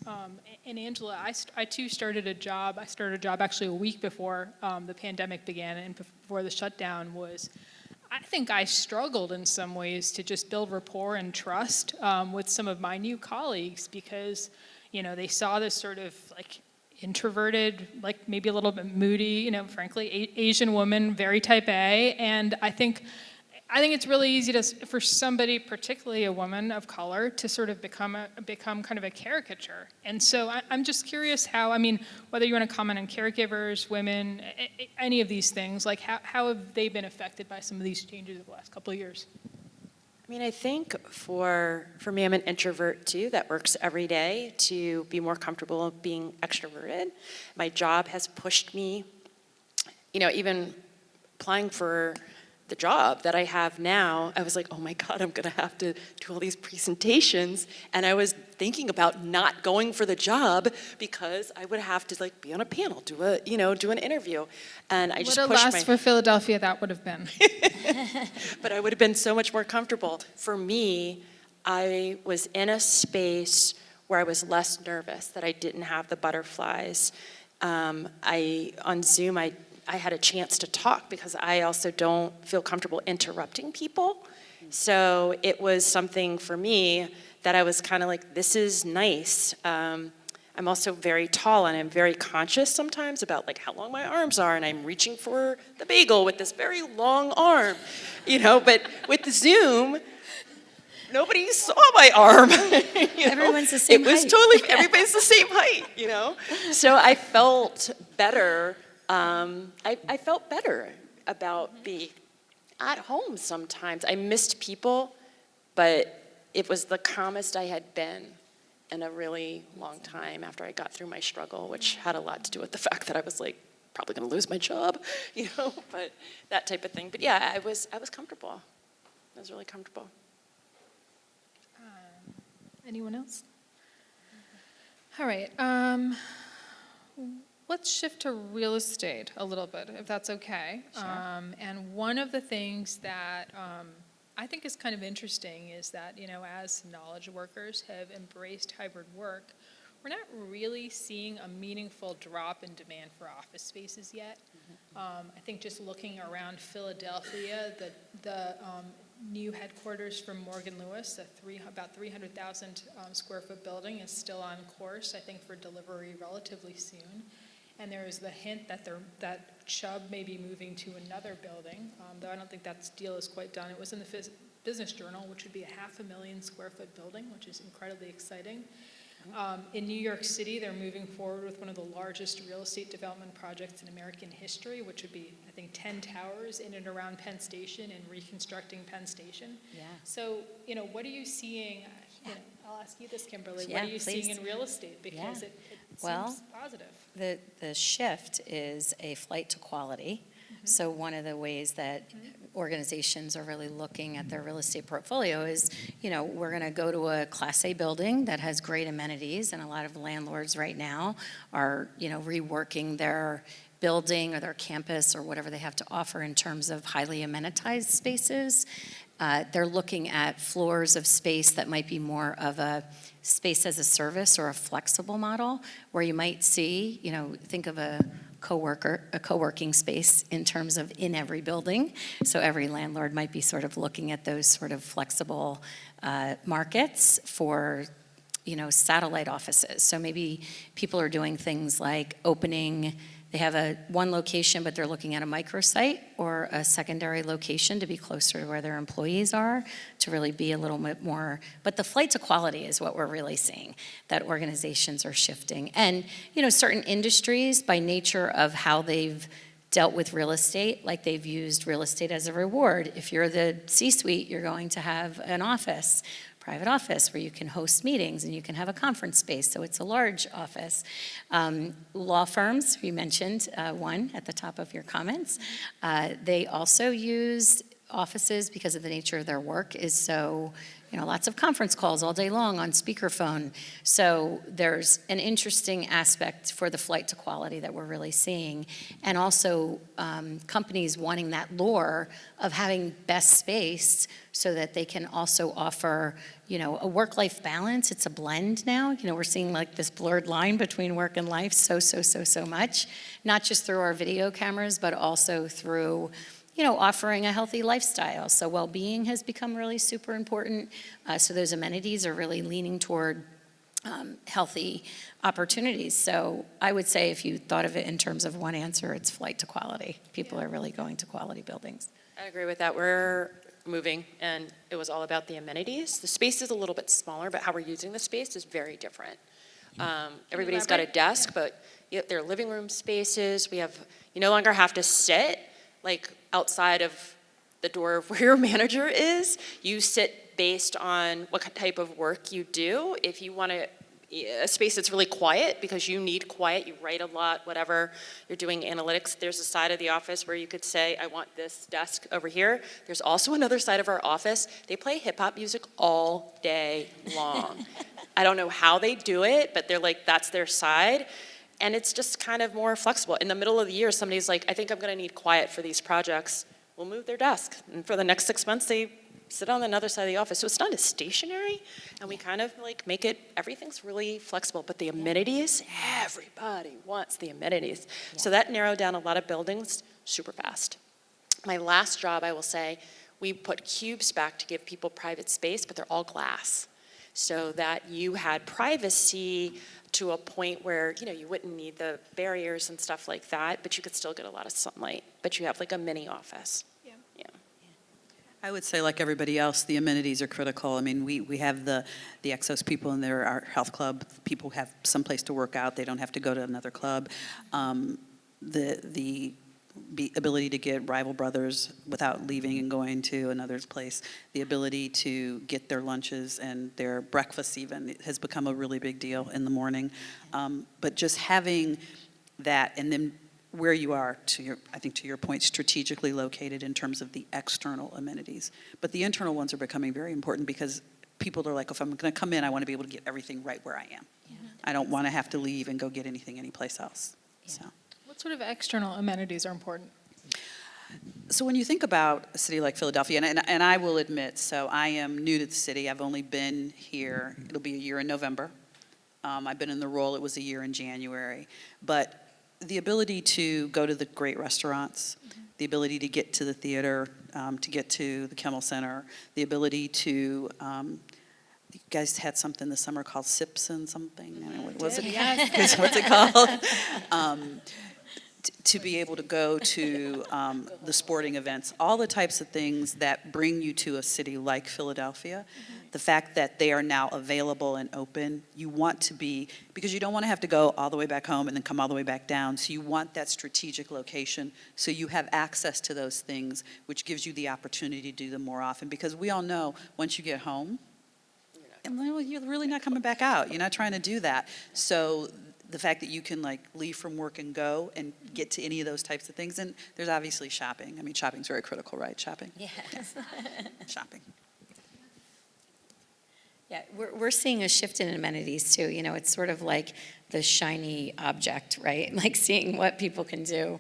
and Angela, I too started a job. I started a job actually a week before the pandemic began and before the shutdown was. I think I struggled in some ways to just build rapport and trust with some of my new colleagues because, you know, they saw this sort of like introverted, like maybe a little bit moody, you know, frankly, Asian woman, very type A, and I think it's really easy for somebody, particularly a woman of color, to sort of become kind of a caricature. And so I'm just curious how, I mean, whether you want to comment on caregivers, women, any of these things, like how have they been affected by some of these changes over the last couple of years? I mean, I think for me, I'm an introvert too that works every day to be more comfortable being extroverted. My job has pushed me, you know, even applying for the job that I have now, I was like, oh my God, I'm gonna have to do all these presentations. And I was thinking about not going for the job because I would have to like be on a panel, do an interview. And I just pushed What a loss for Philadelphia that would have been. But I would have been so much more comfortable. For me, I was in a space where I was less nervous, that I didn't have the butterflies. On Zoom, I had a chance to talk because I also don't feel comfortable interrupting people. So it was something for me that I was kind of like, this is nice. I'm also very tall and I'm very conscious sometimes about like how long my arms are, and I'm reaching for the bagel with this very long arm, you know, but with the Zoom, nobody saw my arm. Everyone's the same height. It was totally, everybody's the same height, you know? So I felt better. I felt better about being at home sometimes. I missed people, but it was the calmest I had been in a really long time after I got through my struggle, which had a lot to do with the fact that I was like probably going to lose my job, you know, but that type of thing. But yeah, I was comfortable. I was really comfortable. Anyone else? All right. Let's shift to real estate a little bit, if that's okay. Sure. And one of the things that I think is kind of interesting is that, you know, as knowledge workers have embraced hybrid work, we're not really seeing a meaningful drop in demand for office spaces yet. I think just looking around Philadelphia, the new headquarters from Morgan Lewis, about 300,000 square foot building, is still on course, I think, for delivery relatively soon. And there is the hint that Chubb may be moving to another building, though I don't think that deal is quite done. It was in the Business Journal, which would be a 500,000 square foot building, which is incredibly exciting. In New York City, they're moving forward with one of the largest real estate development projects in American history, which would be, I think, 10 towers in and around Penn Station and reconstructing Penn Station. Yeah. So, you know, what are you seeing? You know, I'll ask you this, Kimberly. Yeah, what are you please. seeing in real estate? Because it Well, seems positive. The shift is a flight to quality. So one of the ways that organizations are really looking at their real estate portfolio is, you know, we're going to go to a Class A building that has great amenities, and a lot of landlords right now are, you know, reworking their building or their campus or whatever they have to offer in terms of highly amenitized spaces. They're looking at floors of space that might be more of a space as a service or a flexible model, where you might see, you know, think of a co-working space in terms of in every building. So every landlord might be sort of looking at those sort of flexible markets for satellite offices. So maybe people are doing things like they have one location, but they're looking at a microsite or a secondary location to be closer to where their employees are, to really be a little bit more. But the flight to quality is what we're really seeing, that organizations are shifting. And, certain industries, by nature of how they've dealt with real estate, like they've used real estate as a reward. If you're the C-suite, you're going to have an office, private office, where you can host meetings and you can have a conference space, so it's a large office. Law firms, you mentioned one at the top of your comments. They also use offices because of the nature of their work is so, lots of conference calls all day long on speakerphone. So there's an interesting aspect for the flight to quality that we're really seeing. And also companies wanting that lure of having best space so that they can also offer, a work-life balance. It's a blend now. We're seeing like this blurred line between work and life so much, not just through our video cameras, but also through offering a healthy lifestyle. So well-being has become really super important. So those amenities are really leaning toward healthy opportunities. So I would say if you thought of it in terms of one answer, it's flight to quality. People are really going to quality buildings. I agree with that. We're moving, and it was all about the amenities. The space is a little bit smaller, but how we're using the space is very different. Everybody's got a desk, but they're living room spaces. You no longer have to sit like outside of the door of where your manager is. You sit based on what type of work you do. If you want a space that's really quiet because you need quiet, you write a lot, whatever, you're doing analytics, there's a side of the office where you could say, I want this desk over here. There's also another side of our office. They play hip hop music all day long. I don't know how they do it, but they're like, that's their side. And it's just kind of more flexible. In the middle of the year, somebody's like, I think I'm going to need quiet for these projects. We'll move their desk. And for the next 6 months, they sit on another side of the office. So it's not as stationary. And we kind of like make it, everything's really flexible. But the amenities, everybody wants the amenities. Yeah. So that narrowed down a lot of buildings super fast. My last job, I will say, we put cubes back to give people private space, but they're all glass. So that you had privacy to a point where, you wouldn't need the barriers and stuff like that, but you could still get a lot of sunlight. But you have like a mini office. Yeah. I would say, like everybody else, the amenities are critical. I mean, we have the Exos people in there, our health club. People have some place to work out. They don't have to go to another club. The ability to get rival brothers without leaving and going to another place, the ability to get their lunches and their breakfasts even has become a really big deal in the morning. But just having that, and then where you are, I think to your point, strategically located in terms of the external amenities. But the internal ones are becoming very important because people are like, if I'm going to come in, I want to be able to get everything right where I am. Yeah. I don't want to have to leave and go get anything anyplace else. Yeah. So. What sort of external amenities are important? So when you think about a city like Philadelphia, and I will admit, so I am new to the city. I've only been here, it'll be a year in November. I've been in the role, it was a year in January. But the ability to go to the great restaurants, the ability to get to the theater, to get to the Kimmel Center, the ability to, you guys had something this summer called Sips and something. I don't know, what was it? Yes. What's it called? To be able to go to the sporting events, all the types of things that bring you to a city like Philadelphia, the fact that they are now available and open, you want to be, because you don't want to have to go all the way back home and then come all the way back down, so you want that strategic location so you have access to those things, which gives you the opportunity to do them more often, because we all know once you get home, you're really not coming back out. You're not trying to do that. So the fact that you can like leave from work and go and get to any of those types of things. And there's obviously shopping. I mean, shopping's very critical, right? Shopping? Yes. Shopping. Yeah, we're seeing a shift in amenities too. It's sort of like the shiny object, right? Like seeing what people can do.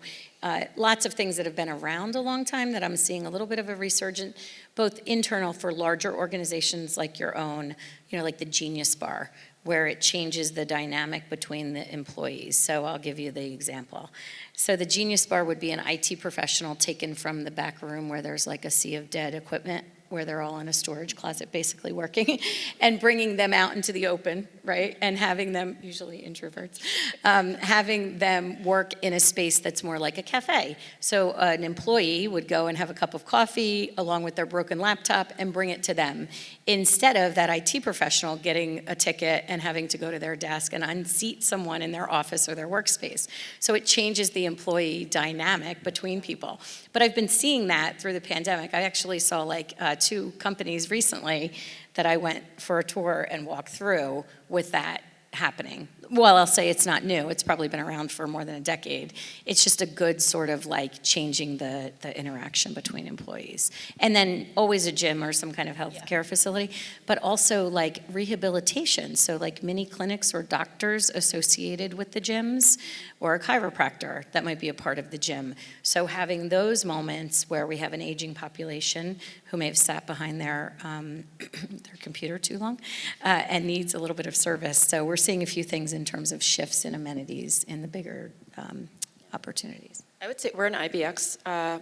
Lots of things that have been around a long time that I'm seeing a little bit of a resurgence, both internal for larger organizations like your own, like the Genius Bar, where it changes the dynamic between the employees. So I'll give you the example. So the Genius Bar would be an IT professional taken from the back room where there's like a sea of dead equipment where they're all in a storage closet basically working, and bringing them out into the open, right? And having them, usually introverts, having them work in a space that's more like a cafe. So an employee would go and have a cup of coffee along with their broken laptop and bring it to them, instead of that IT professional getting a ticket and having to go to their desk and unseat someone in their office or their workspace. So it changes the employee dynamic between people. But I've been seeing that through the pandemic. I actually saw like 2 companies recently that I went for a tour and walked through with that happening. Well, I'll say it's not new. It's probably been around for more than a decade. It's just a good sort of like changing the interaction between employees. And then always a gym or some kind of healthcare facility, but also like rehabilitation. So like mini clinics or doctors associated with the gyms, or a chiropractor that might be a part of the gym. So having those moments where we have an aging population who may have sat behind their computer too long and needs a little bit of service. So we're seeing a few things in terms of shifts in amenities in the bigger opportunities. I would say we're an IBX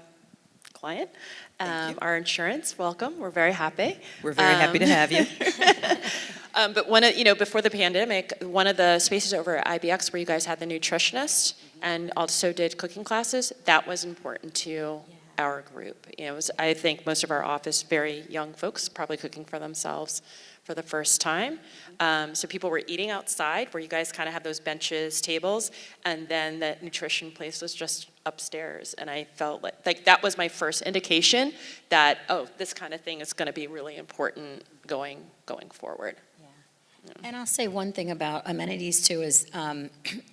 client. Our insurance, welcome. We're very happy. We're very happy to have you. But one of, before the pandemic, one of the spaces over at IBX where you guys had the nutritionist and also did cooking classes, that was important to our group. It was, I think, most of our office, very young folks, probably cooking for themselves for the first time. So people were eating outside, where you guys kind of had those benches, tables, and then the nutrition place was just upstairs. And I felt like that was my first indication that, oh, this kind of thing is going to be really important going forward. And I'll say one thing about amenities too is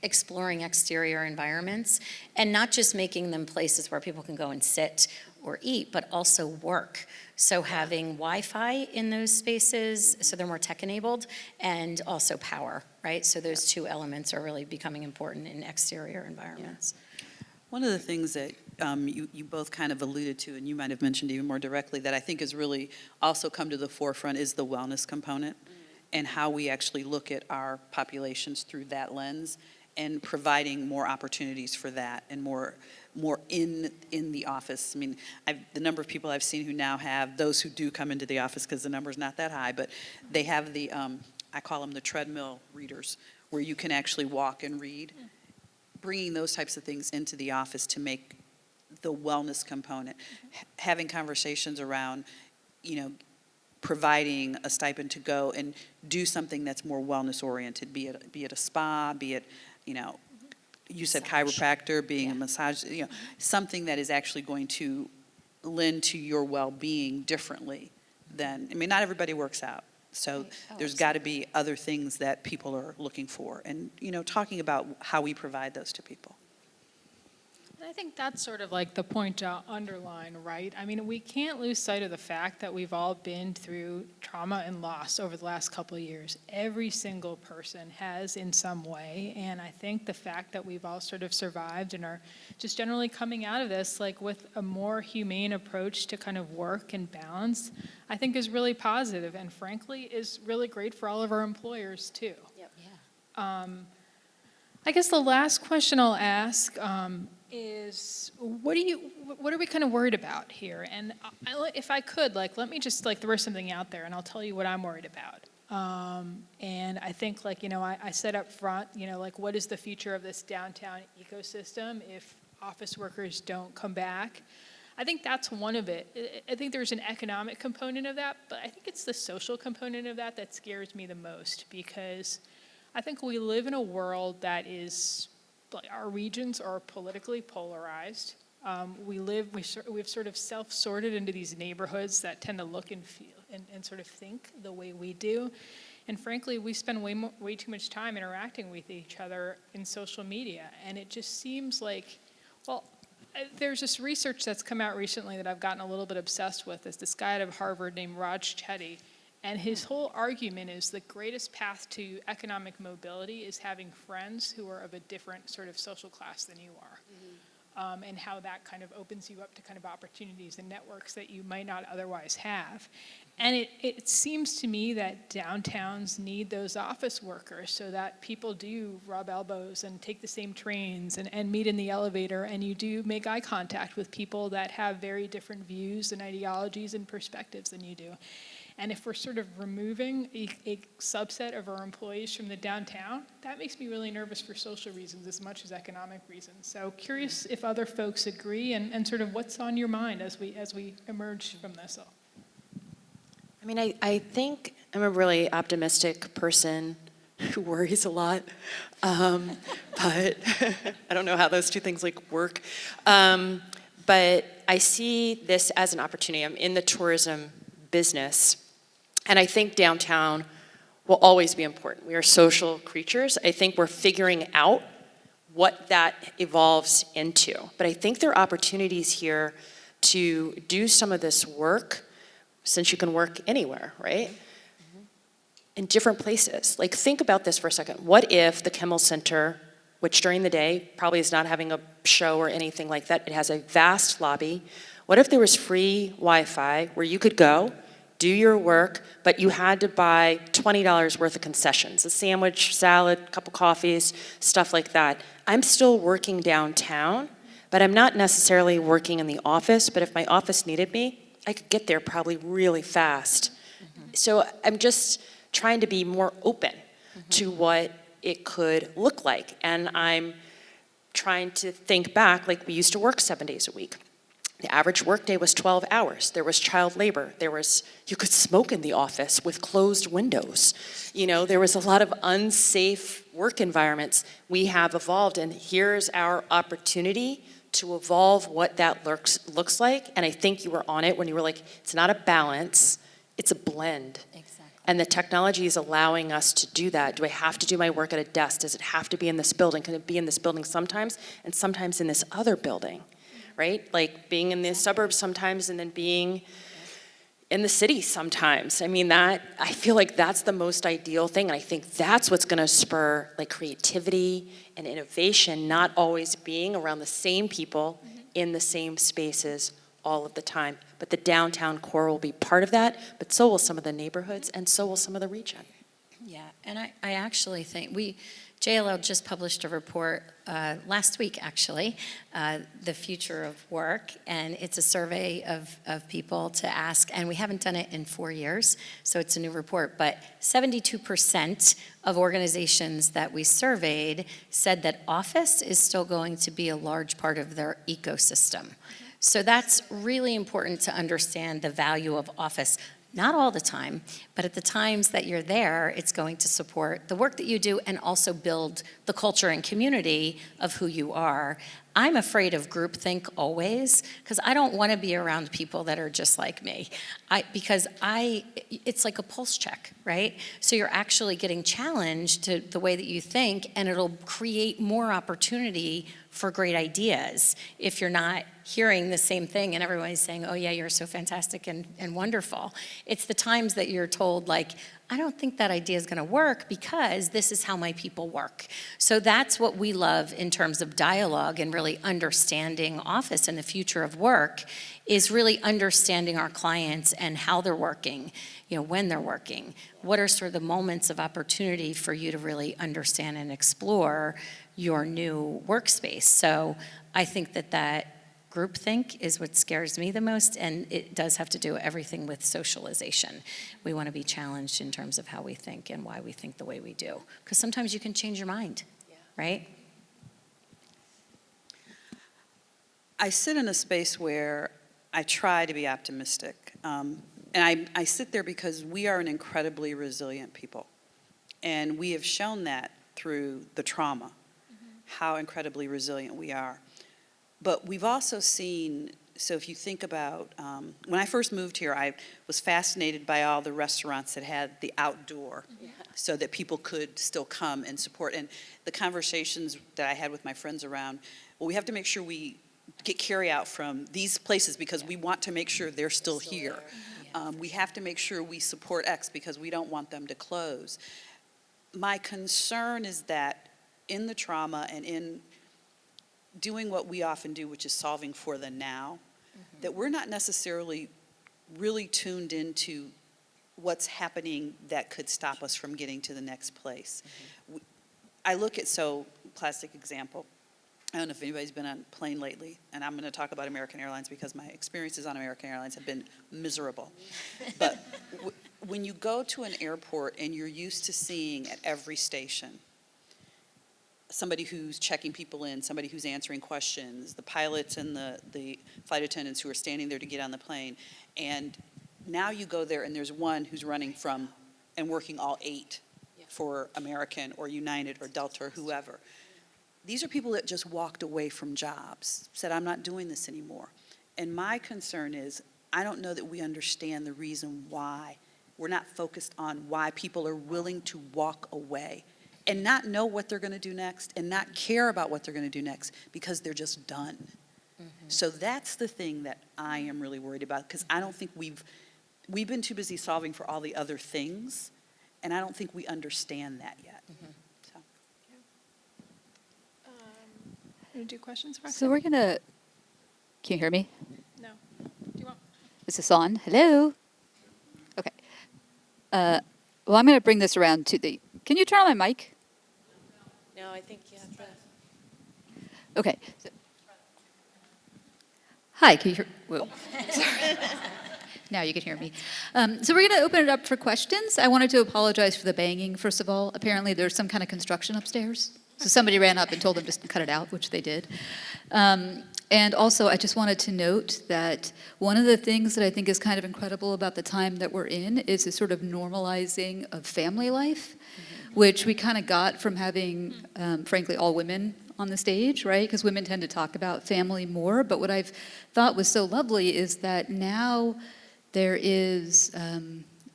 exploring exterior environments, and not just making them places where people can go and sit or eat, but also work. So having Wi-Fi in those spaces, so they're more tech enabled, and also power, right? So those 2 elements are really becoming important in exterior environments. One of the things that you both kind of alluded to, and you might have mentioned even more directly, that I think has really also come to the forefront is the wellness component, and how we actually look at our populations through that lens, and providing more opportunities for that, and more in the office. I mean, the number of people I've seen who now have, those who do come into the office, because the number's not that high, but they have the, I call them the treadmill readers, where you can actually walk and read. Bringing those types of things into the office to make the wellness component, having conversations around, providing a stipend to go and do something that's more wellness oriented, be it a spa, be it, you said chiropractor, being a massage, something that is actually going to lend to your well-being differently than, not everybody works out. So there's got to be other things that people are looking for, and, talking about how we provide those to people. And I think that's sort of like the point to underline, right? We can't lose sight of the fact that we've all been through trauma and loss over the last couple of years. Every single person has in some way, and I think the fact that we've all sort of survived and are just generally coming out of this like with a more humane approach to kind of work and balance, I think is really positive, and frankly is really great for all of our employers too. Yep. Yeah. I guess the last question I'll ask is what are we kind of worried about here? And if I could, let me just throw something out there, and I'll tell you what I'm worried about. And I think I said up front, what is the future of this downtown ecosystem if office workers don't come back? I think that's one of it. I think there's an economic component of that, but I think it's the social component of that scares me the most, because I think we live in a world that is, our regions are politically polarized. We've sort of self-sorted into these neighborhoods that tend to look and feel and sort of think the way we do. And frankly, we spend way too much time interacting with each other in social media. And it just seems like, there's this research that's come out recently that I've gotten a little bit obsessed with. There's this guy out of Harvard named Raj Chetty. And his whole argument is the greatest path to economic mobility is having friends who are of a different sort of social class than you are. And how that kind of opens you up to kind of opportunities and networks that you might not otherwise have. And it seems to me that downtowns need those office workers so that people do rub elbows and take the same trains and meet in the elevator, and you do make eye contact with people that have very different views and ideologies and perspectives than you do. And if we're sort of removing a subset of our employees from the downtown, that makes me really nervous for social reasons as much as economic reasons. So curious if other folks agree and sort of what's on your mind as we emerge from this. I mean, I think I'm a really optimistic person who worries a lot, but I don't know how those two things like work. But I see this as an opportunity. I'm in the tourism business, and I think downtown will always be important. We are social creatures. I think we're figuring out what that evolves into. But I think there are opportunities here to do some of this work, since you can work anywhere, right? In different places. Like, think about this for a second. What if the Kimmel Center, which during the day probably is not having a show or anything like that, it has a vast lobby. What if there was free Wi-Fi where you could go, do your work, but you had to buy $20 worth of concessions, a sandwich, salad, a couple coffees, stuff like that. I'm still working downtown, but I'm not necessarily working in the office, but if my office needed me, I could get there probably really fast. So I'm just trying to be more open to what it could look like. And I'm trying to think back, like we used to work 7 days a week. The average workday was 12 hours. There was child labor. You could smoke in the office with closed windows. You know, there was a lot of unsafe work environments. We have evolved, and here's our opportunity to evolve what that looks like. And I think you were on it when you were like, it's not a balance, it's a blend. Exactly. And the technology is allowing us to do that. Do I have to do my work at a desk? Does it have to be in this building? Can it be in this building sometimes and sometimes in this other building, right? Like being in the suburbs sometimes and then being in the city sometimes. I mean, I feel like that's the most ideal thing. And I think that's what's gonna spur like creativity and innovation, not always being around the same people in the same spaces all of the time. But the downtown core will be part of that, but so will some of the neighborhoods and so will some of the region. Yeah, and I actually think JLL just published a report last week, actually, The Future of Work, and it's a survey of people to ask, and we haven't done it in 4 years, so it's a new report, but 72% of organizations that we surveyed said that office is still going to be a large part of their ecosystem. So that's really important to understand the value of office. Not all the time, but at the times that you're there, it's going to support the work that you do and also build the culture and community of who you are. I'm afraid of groupthink always, because I don't want to be around people that are just like me. It's like a pulse check, right? So you're actually getting challenged to the way that you think, and it'll create more opportunity for great ideas if you're not hearing the same thing and everybody's saying, oh yeah, you're so fantastic and wonderful. It's the times that you're told, like, I don't think that idea is gonna work because this is how my people work. So that's what we love in terms of dialogue and really understanding office and the future of work, is really understanding our clients and how they're working, when they're working. What are sort of the moments of opportunity for you to really understand and explore your new workspace? So I think that groupthink is what scares me the most, and it does have to do everything with socialization. We want to be challenged in terms of how we think and why we think the way we do, because sometimes you can change your mind, right? I sit in a space where I try to be optimistic. And I sit there because we are an incredibly resilient people. And we have shown that through the trauma, how incredibly resilient we are. But we've also seen, so if you think about, when I first moved here, I was fascinated by all the restaurants that had the outdoor, so that people could still come and support. And the conversations that I had with my friends around, well, we have to make sure we get carry out from these places because we want to make sure they're still here. We have to make sure we support X because we don't want them to close. My concern is that in the trauma and in doing what we often do, which is solving for the now, that we're not necessarily really tuned into what's happening that could stop us from getting to the next place. I look at, so, classic example. I don't know if anybody's been on a plane lately, and I'm going to talk about American Airlines because my experiences on American Airlines have been miserable. But when you go to an airport and you're used to seeing at every station somebody who's checking people in, somebody who's answering questions, the pilots and the flight attendants who are standing there to get on the plane, and now you go there and there's one who's running from and working all 8 for American or United or Delta or whoever. These are people that just walked away from jobs, said, I'm not doing this anymore. And my concern is, I don't know that we understand the reason why. We're not focused on why people are willing to walk away and not know what they're going to do next and not care about what they're going to do next because they're just done. So that's the thing that I am really worried about, because I don't think we've been too busy solving for all the other things, and I don't think we understand that yet. So. Want to do questions, Roxanne? So we're going to, can you hear me? No. Do you want? Is this on? Hello? Okay. Well, I'm going to bring this around to the, can you turn on my mic? No, I think you have to. Okay. Hi, can you hear? Whoa. Sorry. Now you can hear me. So we're going to open it up for questions. I wanted to apologize for the banging, first of all. Apparently there's some kind of construction upstairs. So somebody ran up and told them just to cut it out, which they did. And also, I just wanted to note that one of the things that I think is kind of incredible about the time that we're in is this sort of normalizing of family life, which we kind of got from having, frankly, all women on the stage, right? Because women tend to talk about family more. But what I've thought was so lovely is that now there is,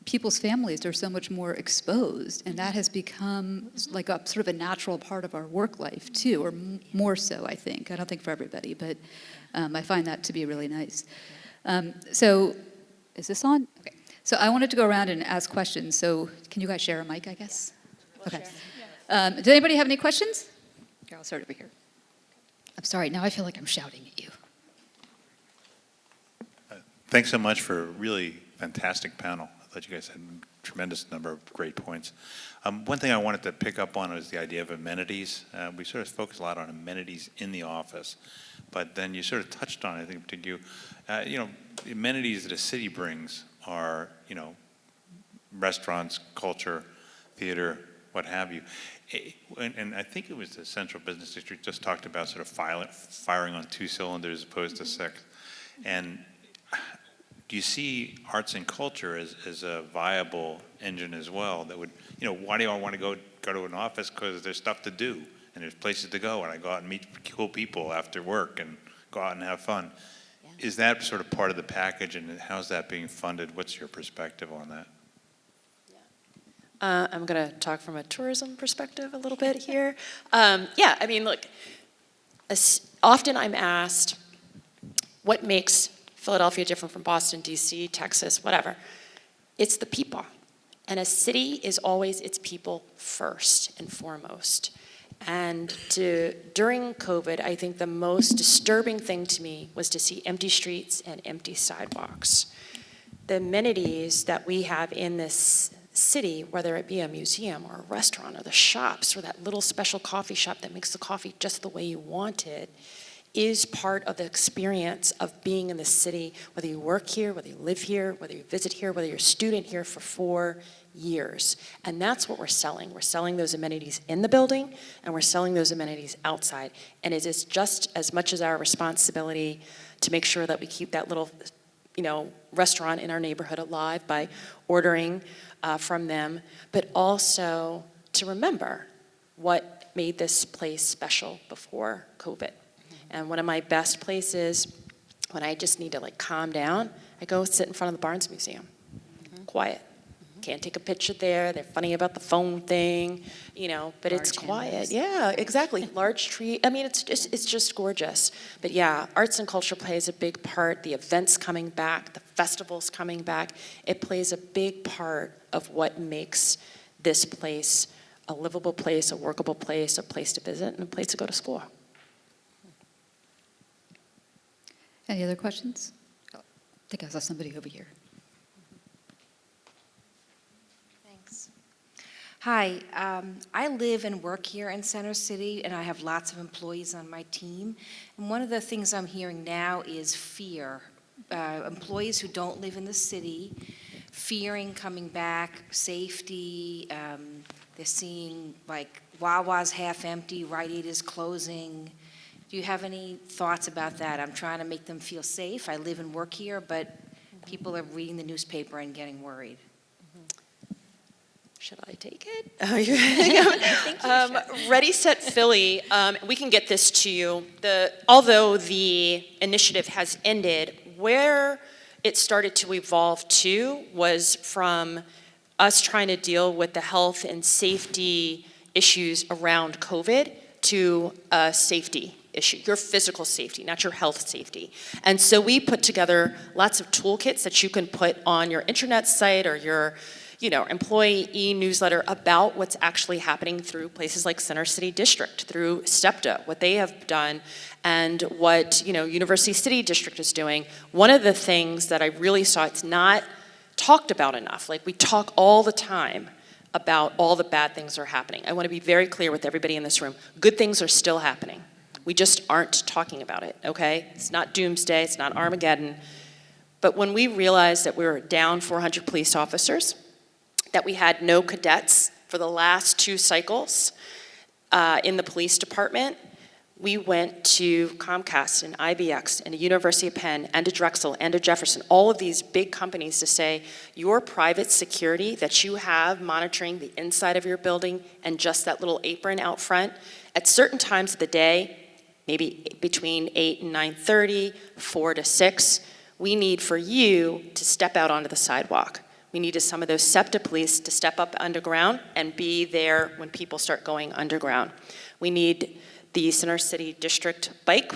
people's families are so much more exposed, and that has become like a sort of a natural part of our work life too, or more so, I think. I don't think for everybody, but I find that to be really nice. So, is this on? Okay. So I wanted to go around and ask questions. So can you guys share a mic, I guess? We'll Okay. share. Does anybody have any questions? Here, I'll start over here. I'm sorry, now I feel like I'm shouting at you. Thanks so much for a really fantastic panel. I thought you guys had a tremendous number of great points. One thing I wanted to pick up on was the idea of amenities. We sort of focus a lot on amenities in the office, but then you sort of touched on, I think, to you, the amenities that a city brings are, restaurants, culture, theater, what have you. And I think it was the Central Business District just talked about sort of firing on 2 cylinders as opposed to 6. And do you see arts and culture as a viable engine as well that would, why do I want to go to an office? Because there's stuff to do and there's places to go and I go out and meet cool people after work and go out and have fun. Yeah. Is that sort of part of the package, and how's that being funded? What's your perspective on that? I'm going to talk from a tourism perspective a little bit here. Look, often I'm asked, what makes Philadelphia different from Boston, DC, Texas, whatever? It's the people. And a city is always its people first and foremost. And during COVID, I think the most disturbing thing to me was to see empty streets and empty sidewalks. The amenities that we have in this city, whether it be a museum or a restaurant or the shops or that little special coffee shop that makes the coffee just the way you want it, is part of the experience of being in the city, whether you work here, whether you live here, whether you visit here, whether you're a student here for 4 years. And that's what we're selling. We're selling those amenities in the building, and we're selling those amenities outside. And it is just as much as our responsibility to make sure that we keep that little restaurant in our neighborhood alive by ordering from them, but also to remember what made this place special before COVID. And one of my best places, when I just need to calm down, I go sit in front of the Barnes Museum. Quiet. Can't take a picture there. They're funny about the phone thing, but it's quiet. Yeah, exactly. Large tree. It's just gorgeous. But yeah, arts and culture plays a big part. The events coming back, the festivals coming back, it plays a big part of what makes this place a livable place, a workable place, a place to visit, and a place to go to school. Any other questions? I think I saw somebody over here. Hi, I live and work here in Center City, and I have lots of employees on my team. And one of the things I'm hearing now is fear. Employees who don't live in the city, fearing coming back, safety. They're seeing like Wawa's half empty, Rite Aid is closing. Do you have any thoughts about that? I'm trying to make them feel safe. I live and work here, but people are reading the newspaper and getting worried. Should I take it? Oh, you're Ready, Set, Philly. We can get this to you. Although the initiative has ended, where it started to evolve to was from us trying to deal with the health and safety issues around COVID to a safety issue, your physical safety, not your health safety. And so we put together lots of toolkits that you can put on your intranet site or your employee e-newsletter about what's actually happening through places like Center City District, through STEPTA, what they have done, and what University City District is doing. One of the things that I really saw, it's not talked about enough. Like, we talk all the time about all the bad things that are happening. I want to be very clear with everybody in this room. Good things are still happening. We just aren't talking about it, okay? It's not doomsday, it's not Armageddon. But when we realized that we were down 400 police officers, that we had no cadets for the last 2 cycles in the police department, we went to Comcast and IBX and the University of Penn and to Drexel and to Jefferson, all of these big companies, to say, your private security that you have monitoring the inside of your building and just that little apron out front, at certain times of the day, maybe between 8 and 9:30, 4 to 6, we need for you to step out onto the sidewalk. We needed some of those SEPTA police to step up underground and be there when people start going underground. We need the Center City District bike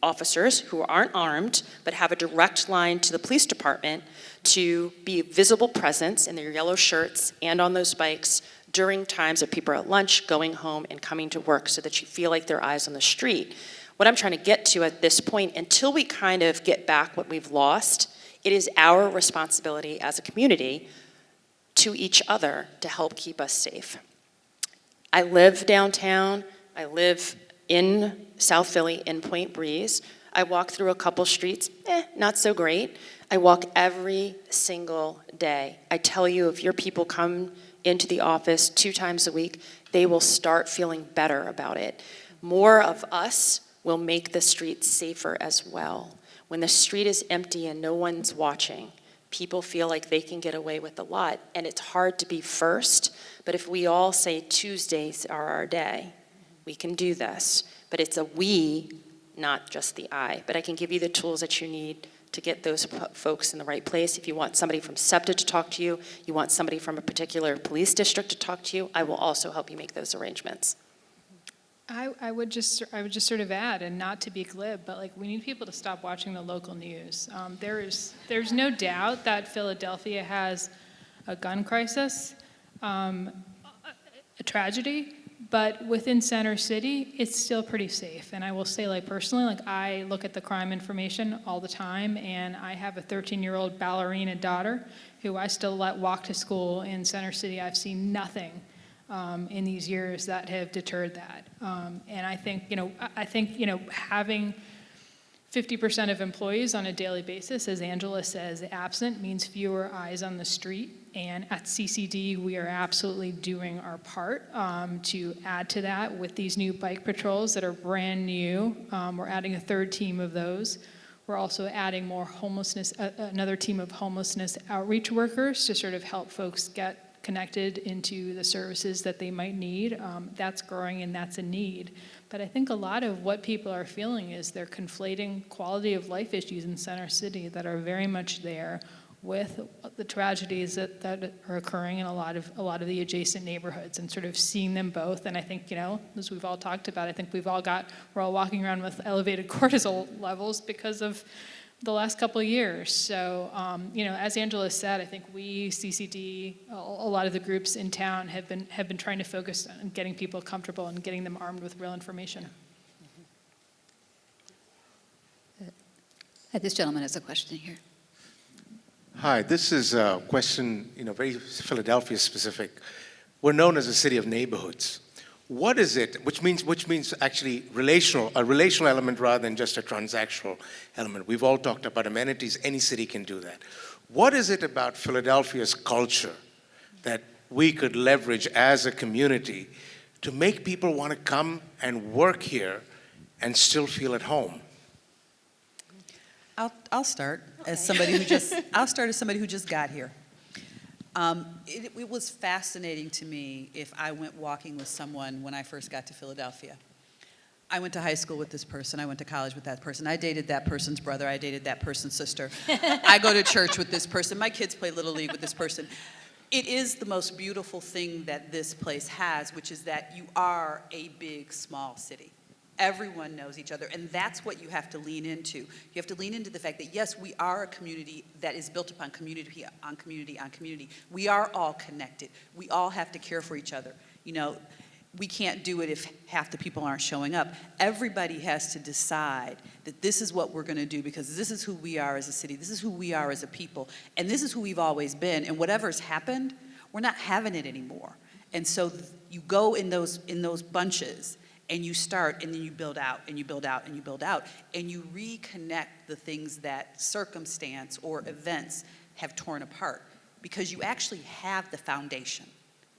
officers who aren't armed but have a direct line to the police department to be a visible presence in their yellow shirts and on those bikes during times that people are at lunch, going home, and coming to work, so that you feel like they're eyes on the street. What I'm trying to get to at this point, until we kind of get back what we've lost, it is our responsibility as a community to each other to help keep us safe. I live downtown. I live in South Philly in Point Breeze. I walk through a couple streets, not so great. I walk every single day. I tell you, if your people come into the office 2 times a week, they will start feeling better about it. More of us will make the streets safer as well. When the street is empty and no one's watching, people feel like they can get away with a lot. And it's hard to be first, but if we all say Tuesdays are our day, we can do this. But it's a we, not just the I. But I can give you the tools that you need to get those folks in the right place. If you want somebody from SEPTA to talk to you, you want somebody from a particular police district to talk to you, I will also help you make those arrangements. I would just sort of add, and not to be glib, but like, we need people to stop watching the local news. There's no doubt that Philadelphia has a gun crisis, a tragedy, but within Center City, it's still pretty safe. And I will say, like, personally, like, I look at the crime information all the time, and I have a 13-year-old ballerina daughter who I still let walk to school in Center City. I've seen nothing in these years that have deterred that. And I think, having 50% of employees on a daily basis, as Angela says, absent means fewer eyes on the street. And at CCD, we are absolutely doing our part to add to that with these new bike patrols that are brand new. We're adding a 3rd team of those. We're also adding more another team of homelessness outreach workers to sort of help folks get connected into the services that they might need. That's growing and that's a need. But I think a lot of what people are feeling is they're conflating quality of life issues in Center City that are very much there with the tragedies that are occurring in a lot of the adjacent neighborhoods, and sort of seeing them both. And I think, as we've all talked about, I think we're all walking around with elevated cortisol levels because of the last couple of years. So, as Angela said, I think we, CCD, a lot of the groups in town have been trying to focus on getting people comfortable and getting them armed with real information. This gentleman has a question here. Hi, this is a question, very Philadelphia specific. we're known as a city of neighborhoods. What is it, which means actually a relational element rather than just a transactional element. We've all talked about amenities, any city can do that. What is it about Philadelphia's culture that we could leverage as a community to make people want to come and work here and still feel at home? I'll start as somebody who just got here. It was fascinating to me if I went walking with someone when I first got to Philadelphia. I went to high school with this person. I went to college with that person. I dated that person's brother. I dated that person's sister. I go to church with this person. My kids play Little League with this person. It is the most beautiful thing that this place has, which is that you are a big, small city. Everyone knows each other, and that's what you have to lean into. You have to lean into the fact that, yes, we are a community that is built upon community on community on community. We are all connected. We all have to care for each other. You know, we can't do it if half the people aren't showing up. Everybody has to decide that this is what we're going to do because this is who we are as a city, this is who we are as a people, and this is who we've always been. And whatever's happened, we're not having it anymore. And so you go in those bunches, and you start, and then you build out, and you build out, and you build out, and you reconnect the things that circumstance or events have torn apart, because you actually have the foundation.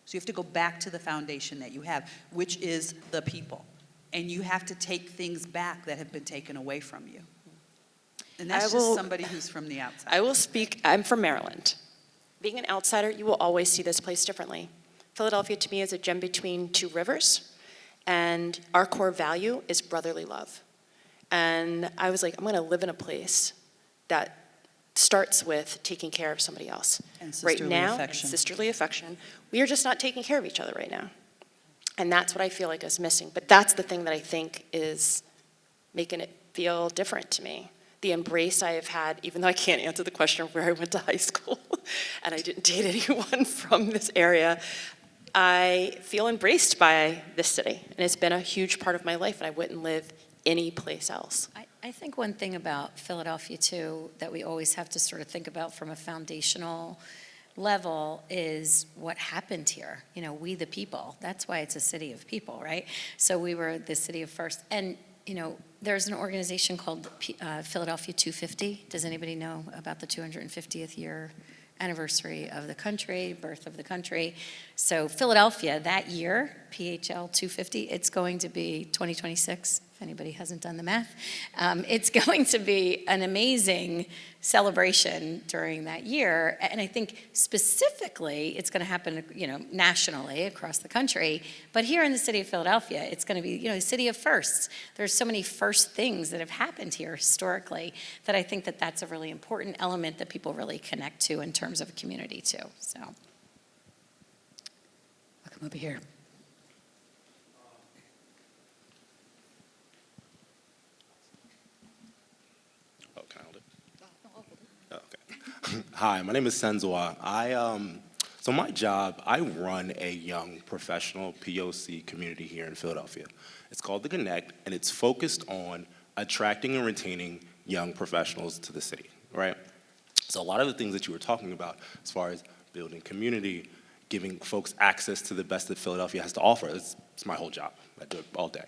So you have to go back to the foundation that you have, which is the people. And you have to take things back that have been taken away from you. And that's just somebody who's from the outside. I will speak, I'm from Maryland. Being an outsider, you will always see this place differently. Philadelphia to me is a gem between two rivers. And our core value is brotherly love. And I was like, I'm gonna live in a place that starts with taking care of somebody else. And sisterly affection. And sisterly affection. We are just not taking care of each other right now. And that's what I feel like is missing. But that's the thing that I think is making it feel different to me. The embrace I have had, even though I can't answer the question of where I went to high school, and I didn't date anyone from this area, I feel embraced by this city, and it's been a huge part of my life, and I wouldn't live any place else. I think one thing about Philadelphia, too, that we always have to sort of think about from a foundational level is what happened here. You know, we the people. That's why it's a city of people, right? So we were the city of first. And, you know, there's an organization called Philadelphia 250. Does anybody know about the 250th year anniversary of the country, birth of the country? So Philadelphia, that year, PHL 250, it's going to be 2026, if anybody hasn't done the math. It's going to be an amazing celebration during that year. And I think specifically it's going to happen, you know, nationally across the country. But here in the city of Philadelphia, it's going to be, you know, the city of firsts. There's so many first things that have happened here historically that I think that that's a really important element that people really connect to in terms of a community too. So, I'll come over here. Hi, my name is Senzoa. So my job, I run a young professional POC community here in Philadelphia. It's called The Connect, and it's focused on attracting and retaining young professionals to the city, right? So a lot of the things that you were talking about as far as building community, giving folks access to the best that Philadelphia has to offer, it's my whole job. I do it all day.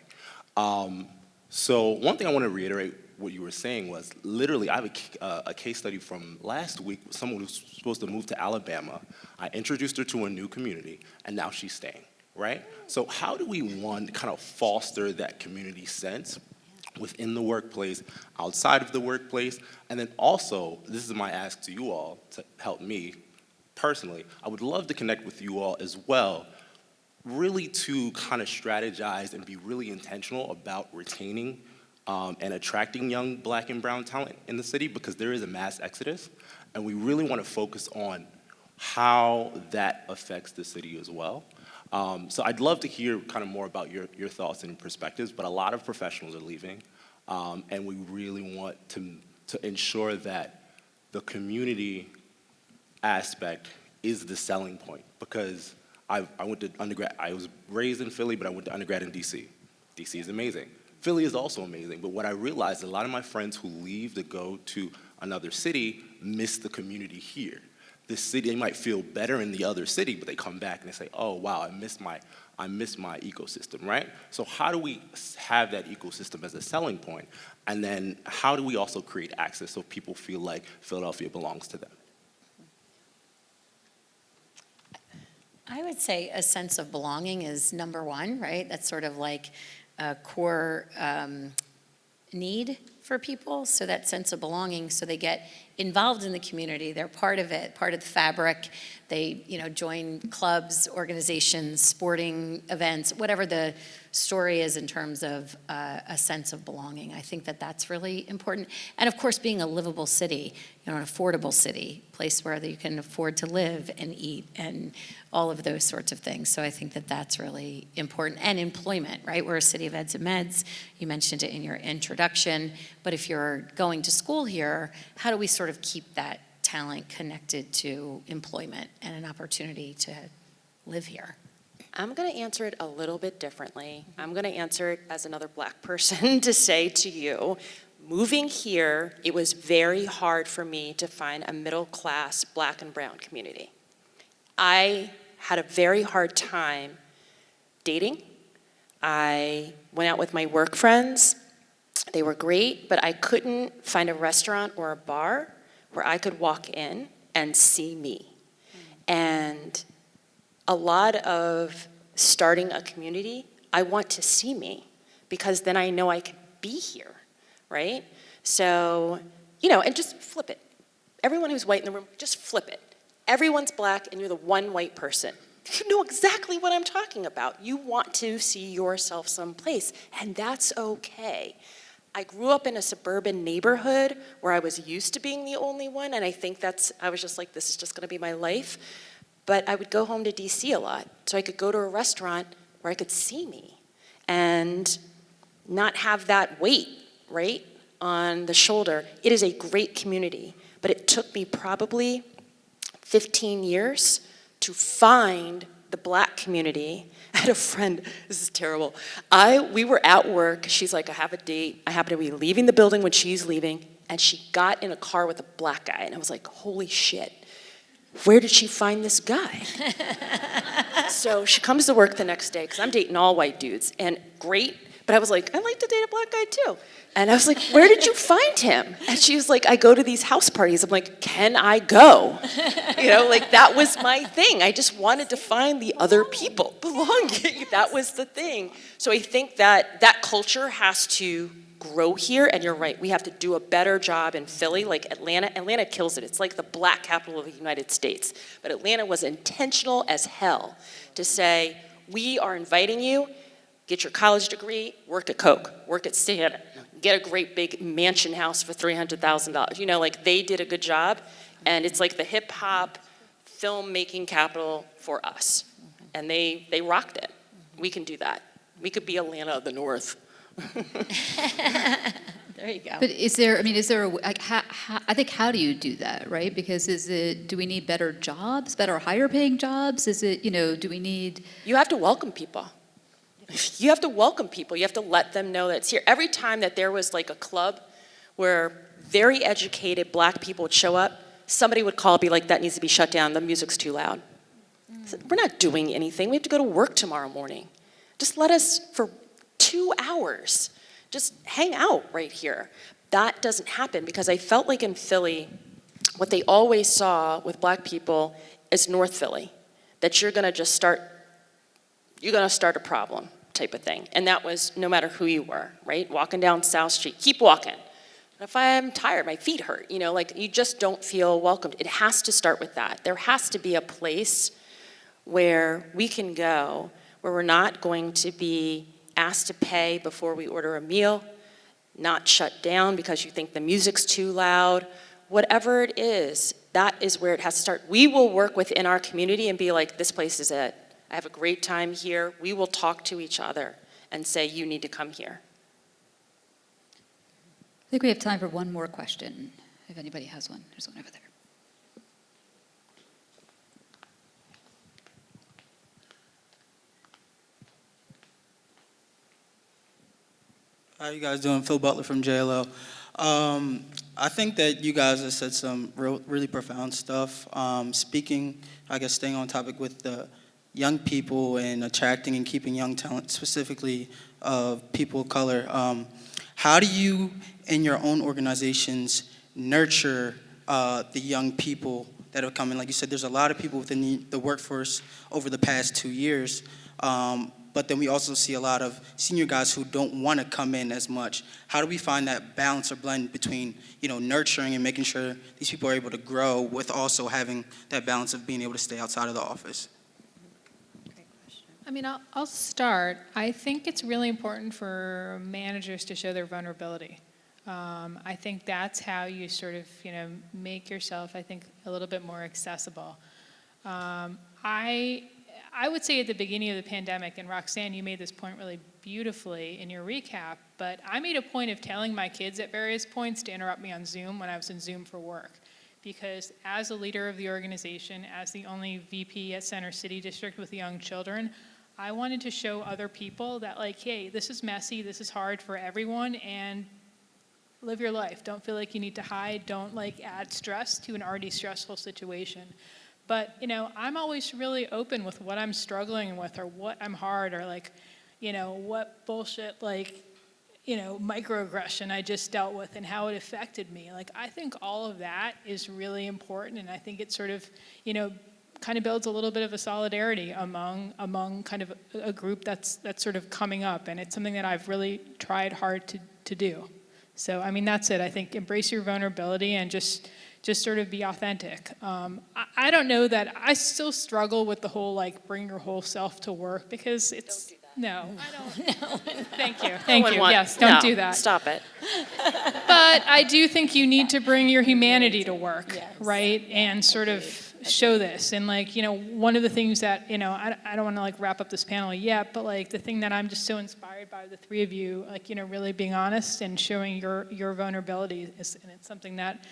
So one thing I want to reiterate what you were saying was, literally, I have a case study from last week, someone who's supposed to move to Alabama. I introduced her to a new community, and now she's staying, right? So how do we, one, kind of foster that community sense within the workplace, outside of the workplace, and then also, this is my ask to you all to help me personally, I would love to connect with you all as well, really to kind of strategize and be really intentional about retaining and attracting young Black and brown talent in the city, because there is a mass exodus, and we really want to focus on how that affects the city as well. So I'd love to hear kind of more about your thoughts and perspectives, but a lot of professionals are leaving, and we really want to ensure that the community aspect is the selling point, because I went to undergrad, I was raised in Philly, but I went to undergrad in DC. DC is amazing. Philly is also amazing, but what I realized, a lot of my friends who leave to go to another city miss the community here. this city, they might feel better in the other city, but they come back and they say, oh, wow, I miss my ecosystem, right? So how do we have that ecosystem as a selling point? And then how do we also create access so people feel like Philadelphia belongs to them? I would say a sense of belonging is number one, right? That's sort of like a core need for people. So that sense of belonging, so they get involved in the community. They're part of it, part of the fabric. They, join clubs, organizations, sporting events, whatever the story is in terms of a sense of belonging. I think that that's really important. And of course, being a livable city, an affordable city, place where you can afford to live and eat and all of those sorts of things. So I think that that's really important. And employment, right? We're a city of eds and meds. You mentioned it in your introduction. But if you're going to school here, how do we sort of keep that talent connected to employment and an opportunity to live here? I'm going to answer it a little bit differently. I'm going to answer it as another Black person to say to you, moving here, it was very hard for me to find a middle-class Black and brown community. I had a very hard time dating. I went out with my work friends. They were great, but I couldn't find a restaurant or a bar where I could walk in and see me. And a lot of starting a community, I want to see me because then I know I can be here, right? So, and just flip it. Everyone who's white in the room, just flip it. Everyone's Black and you're the one white person. You know exactly what I'm talking about. You want to see yourself someplace, and that's okay. I grew up in a suburban neighborhood where I was used to being the only one, and I think I was just like, this is just gonna be my life. But I would go home to DC a lot, so I could go to a restaurant where I could see me and not have that weight, right, on the shoulder. It is a great community, but it took me probably 15 years to find the Black community. I had a friend, this is terrible. We were at work, she's like, I have a date. I happen to be leaving the building when she's leaving, and she got in a car with a Black guy, and I was like, holy shit. Where did she find this guy? So she comes to work the next day, because I'm dating all white dudes, and great, but I was like, I'd like to date a Black guy too. And I was like, where did you find him? And she was like, I go to these house parties. I'm like, can I go? That was my thing. I just wanted to find the other people. Belonging, that was the thing. So I think that culture has to grow here, and you're right, we have to do a better job in Philly, like Atlanta. Atlanta kills it. It's like the Black capital of the United States. But Atlanta was intentional as hell to say, we are inviting you, get your college degree, work at Coke, work at Stanford, get a great big mansion house for $300,000. They did a good job, and it's like the hip hop filmmaking capital for us. And they rocked it. We can do that. We could be Atlanta of the North. There you go. But is there I think, how do you do that, right? Because do we need better jobs, better higher paying jobs? Do we need... You have to welcome people. You have to welcome people. You have to let them know that it's here. Every time that there was like a club where very educated Black people would show up, somebody would call, be like, that needs to be shut down. The music's too loud. We're not doing anything. We have to go to work tomorrow morning. Just let us, for 2 hours, just hang out right here. That doesn't happen because I felt like in Philly, what they always saw with Black people is North Philly, that you're gonna start a problem type of thing. And that was no matter who you were, right? Walking down South Street, keep walking. If I'm tired, my feet hurt, you just don't feel welcomed. It has to start with that. There has to be a place where we can go, where we're not going to be asked to pay before we order a meal, not shut down because you think the music's too loud. Whatever it is, that is where it has to start. We will work within our community and be like, this place is it. I have a great time here. We will talk to each other and say, you need to come here. I think we have time for one more question, if anybody has one. There's one over there. How you guys doing? Phil Butler from JLO. I think that you guys have said some really profound stuff. Speaking, I guess, staying on topic with the young people and attracting and keeping young talent, specifically of people of color. How do you, in your own organizations, nurture the young people that have come in? Like you said, there's a lot of people within the workforce over the past 2 years. But then we also see a lot of senior guys who don't want to come in as much. How do we find that balance or blend between, nurturing and making sure these people are able to grow with also having that balance of being able to stay outside of the office? I mean, I'll start. I think it's really important for managers to show their vulnerability. I think that's how you sort of, make yourself, I think, a little bit more accessible. I would say at the beginning of the pandemic, and Roxanne, you made this point really beautifully in your recap, but I made a point of telling my kids at various points to interrupt me on Zoom when I was in Zoom for work. Because as a leader of the organization, as the only VP at Center City District with young children, I wanted to show other people that, like, hey, this is messy, this is hard for everyone, and live your life. Don't feel like you need to hide. Don't, add stress to an already stressful situation. But, I'm always really open with what I'm struggling with or what I'm hard or, what bullshit, microaggression I just dealt with and how it affected me. I think all of that is really important, and I think it sort of, kind of builds a little bit of a solidarity among kind of a group that's sort of coming up, and it's something that I've really tried hard to do. So, I mean, that's it. I think embrace your vulnerability and just sort of be authentic. I don't know that I still struggle with the whole bring your whole self to work because it's don't do that. No, I don't. No. Thank you. Yes, don't do that. Stop it. But I do think you need to bring your humanity to work, yes. Right? And sort of show this. And one of the things that I don't want to wrap up this panel yet, but the thing that I'm just so inspired by the three of you, really being honest and showing your vulnerability is, and it's something that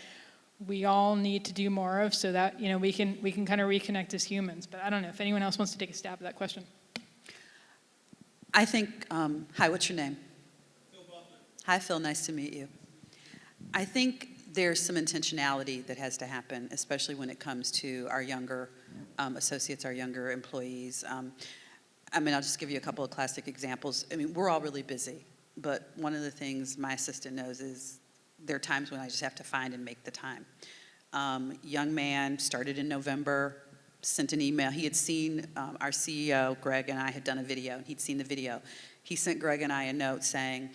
we all need to do more of so that we can kind of reconnect as humans. But I don't know if anyone else wants to take a stab at that question. I think, hi, what's your name? Phil Butler. Hi, Phil, nice to meet you. I think there's some intentionality that has to happen, especially when it comes to our younger associates, our younger employees. I'll just give you a couple of classic examples. We're all really busy, but one of the things my assistant knows is there are times when I just have to find and make the time. Young man, started in November, sent an email. He had seen our CEO, Greg, and I had done a video, and he'd seen the video. He sent Greg and I a note saying,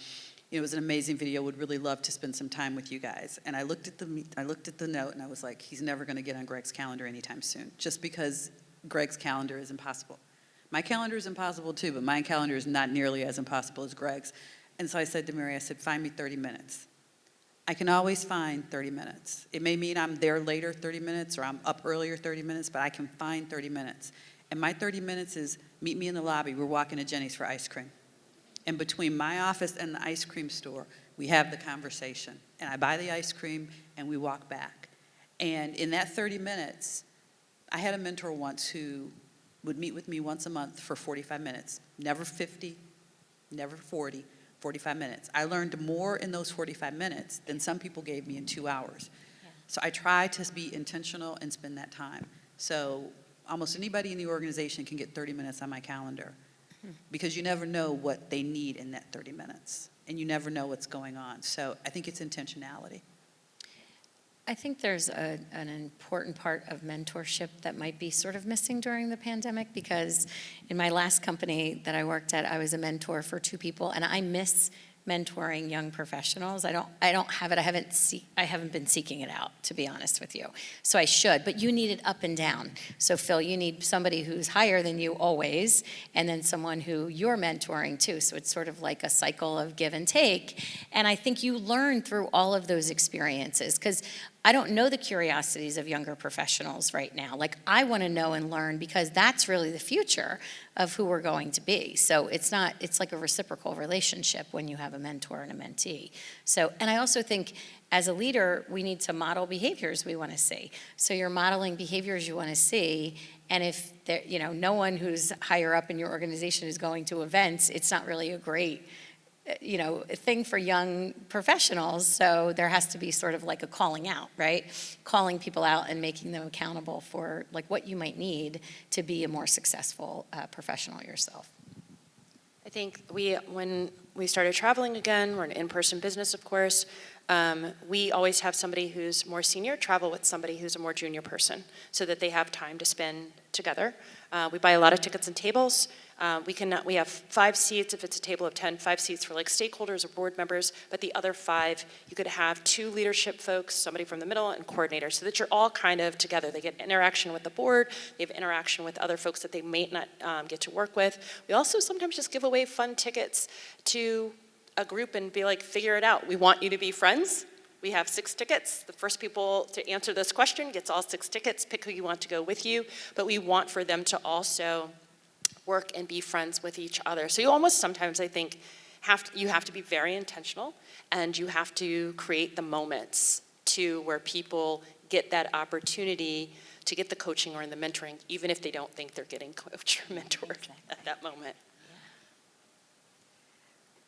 it was an amazing video, would really love to spend some time with you guys. And I looked at the note, and I was like, he's never going to get on Greg's calendar anytime soon, just because Greg's calendar is impossible. My calendar is impossible too, but my calendar is not nearly as impossible as Greg's. And so I said to Mary, find me 30 minutes. I can always find 30 minutes. It may mean I'm there later 30 minutes or I'm up earlier 30 minutes, but I can find 30 minutes. And my 30 minutes is meet me in the lobby. We're walking to Jenny's for ice cream. And between my office and the ice cream store, we have the conversation. And I buy the ice cream and we walk back. And in that 30 minutes, I had a mentor once who would meet with me once a month for 45 minutes. Never 50, never 40. 45 minutes. I learned more in those 45 minutes than some people gave me in 2 hours. Yeah. So I try to be intentional and spend that time. So almost anybody in the organization can get 30 minutes on my calendar because you never know what they need in that 30 minutes and you never know what's going on. So I think it's intentionality. I think there's an important part of mentorship that might be sort of missing during the pandemic because in my last company that I worked at, I was a mentor for 2 people, and I miss mentoring young professionals. I don't have it. I haven't been seeking it out, to be honest with you. So I should, but you need it up and down. So Phil, you need somebody who's higher than you always, and then someone who you're mentoring too. So it's sort of like a cycle of give and take. And I think you learn through all of those experiences because I don't know the curiosities of younger professionals right now. I want to know and learn because that's really the future of who we're going to be. So it's like a reciprocal relationship when you have a mentor and a mentee. So, and I also think as a leader, we need to model behaviors we want to see. So you're modeling behaviors you want to see, and if no one who's higher up in your organization is going to events, it's not really a great thing for young professionals, so there has to be sort of like a calling out, right? Calling people out and making them accountable for like what you might need to be a more successful professional yourself. I think when we started traveling again, we're an in-person business, of course, we always have somebody who's more senior travel with somebody who's a more junior person so that they have time to spend together. We buy a lot of tickets and tables. We have 5 seats if it's a table of 10, 5 seats for like stakeholders or board members, but the other 5, you could have 2 leadership folks, somebody from the middle, and coordinators, so that you're all kind of together. They get interaction with the board, they have interaction with other folks that they may not get to work with. We also sometimes just give away fun tickets to a group and be like, figure it out. We want you to be friends. We have 6 tickets. The first people to answer this question gets all 6 tickets. Pick who you want to go with you, but we want for them to also work and be friends with each other. So you almost sometimes, I think, you have to be very intentional, and you have to create the moments to where people get that opportunity to get the coaching or the mentoring, even if they don't think they're getting coached or mentored at that moment.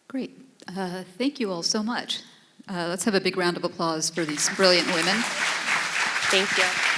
Great. Thank you all so much. Let's have a big round of applause for these brilliant women. Thank you.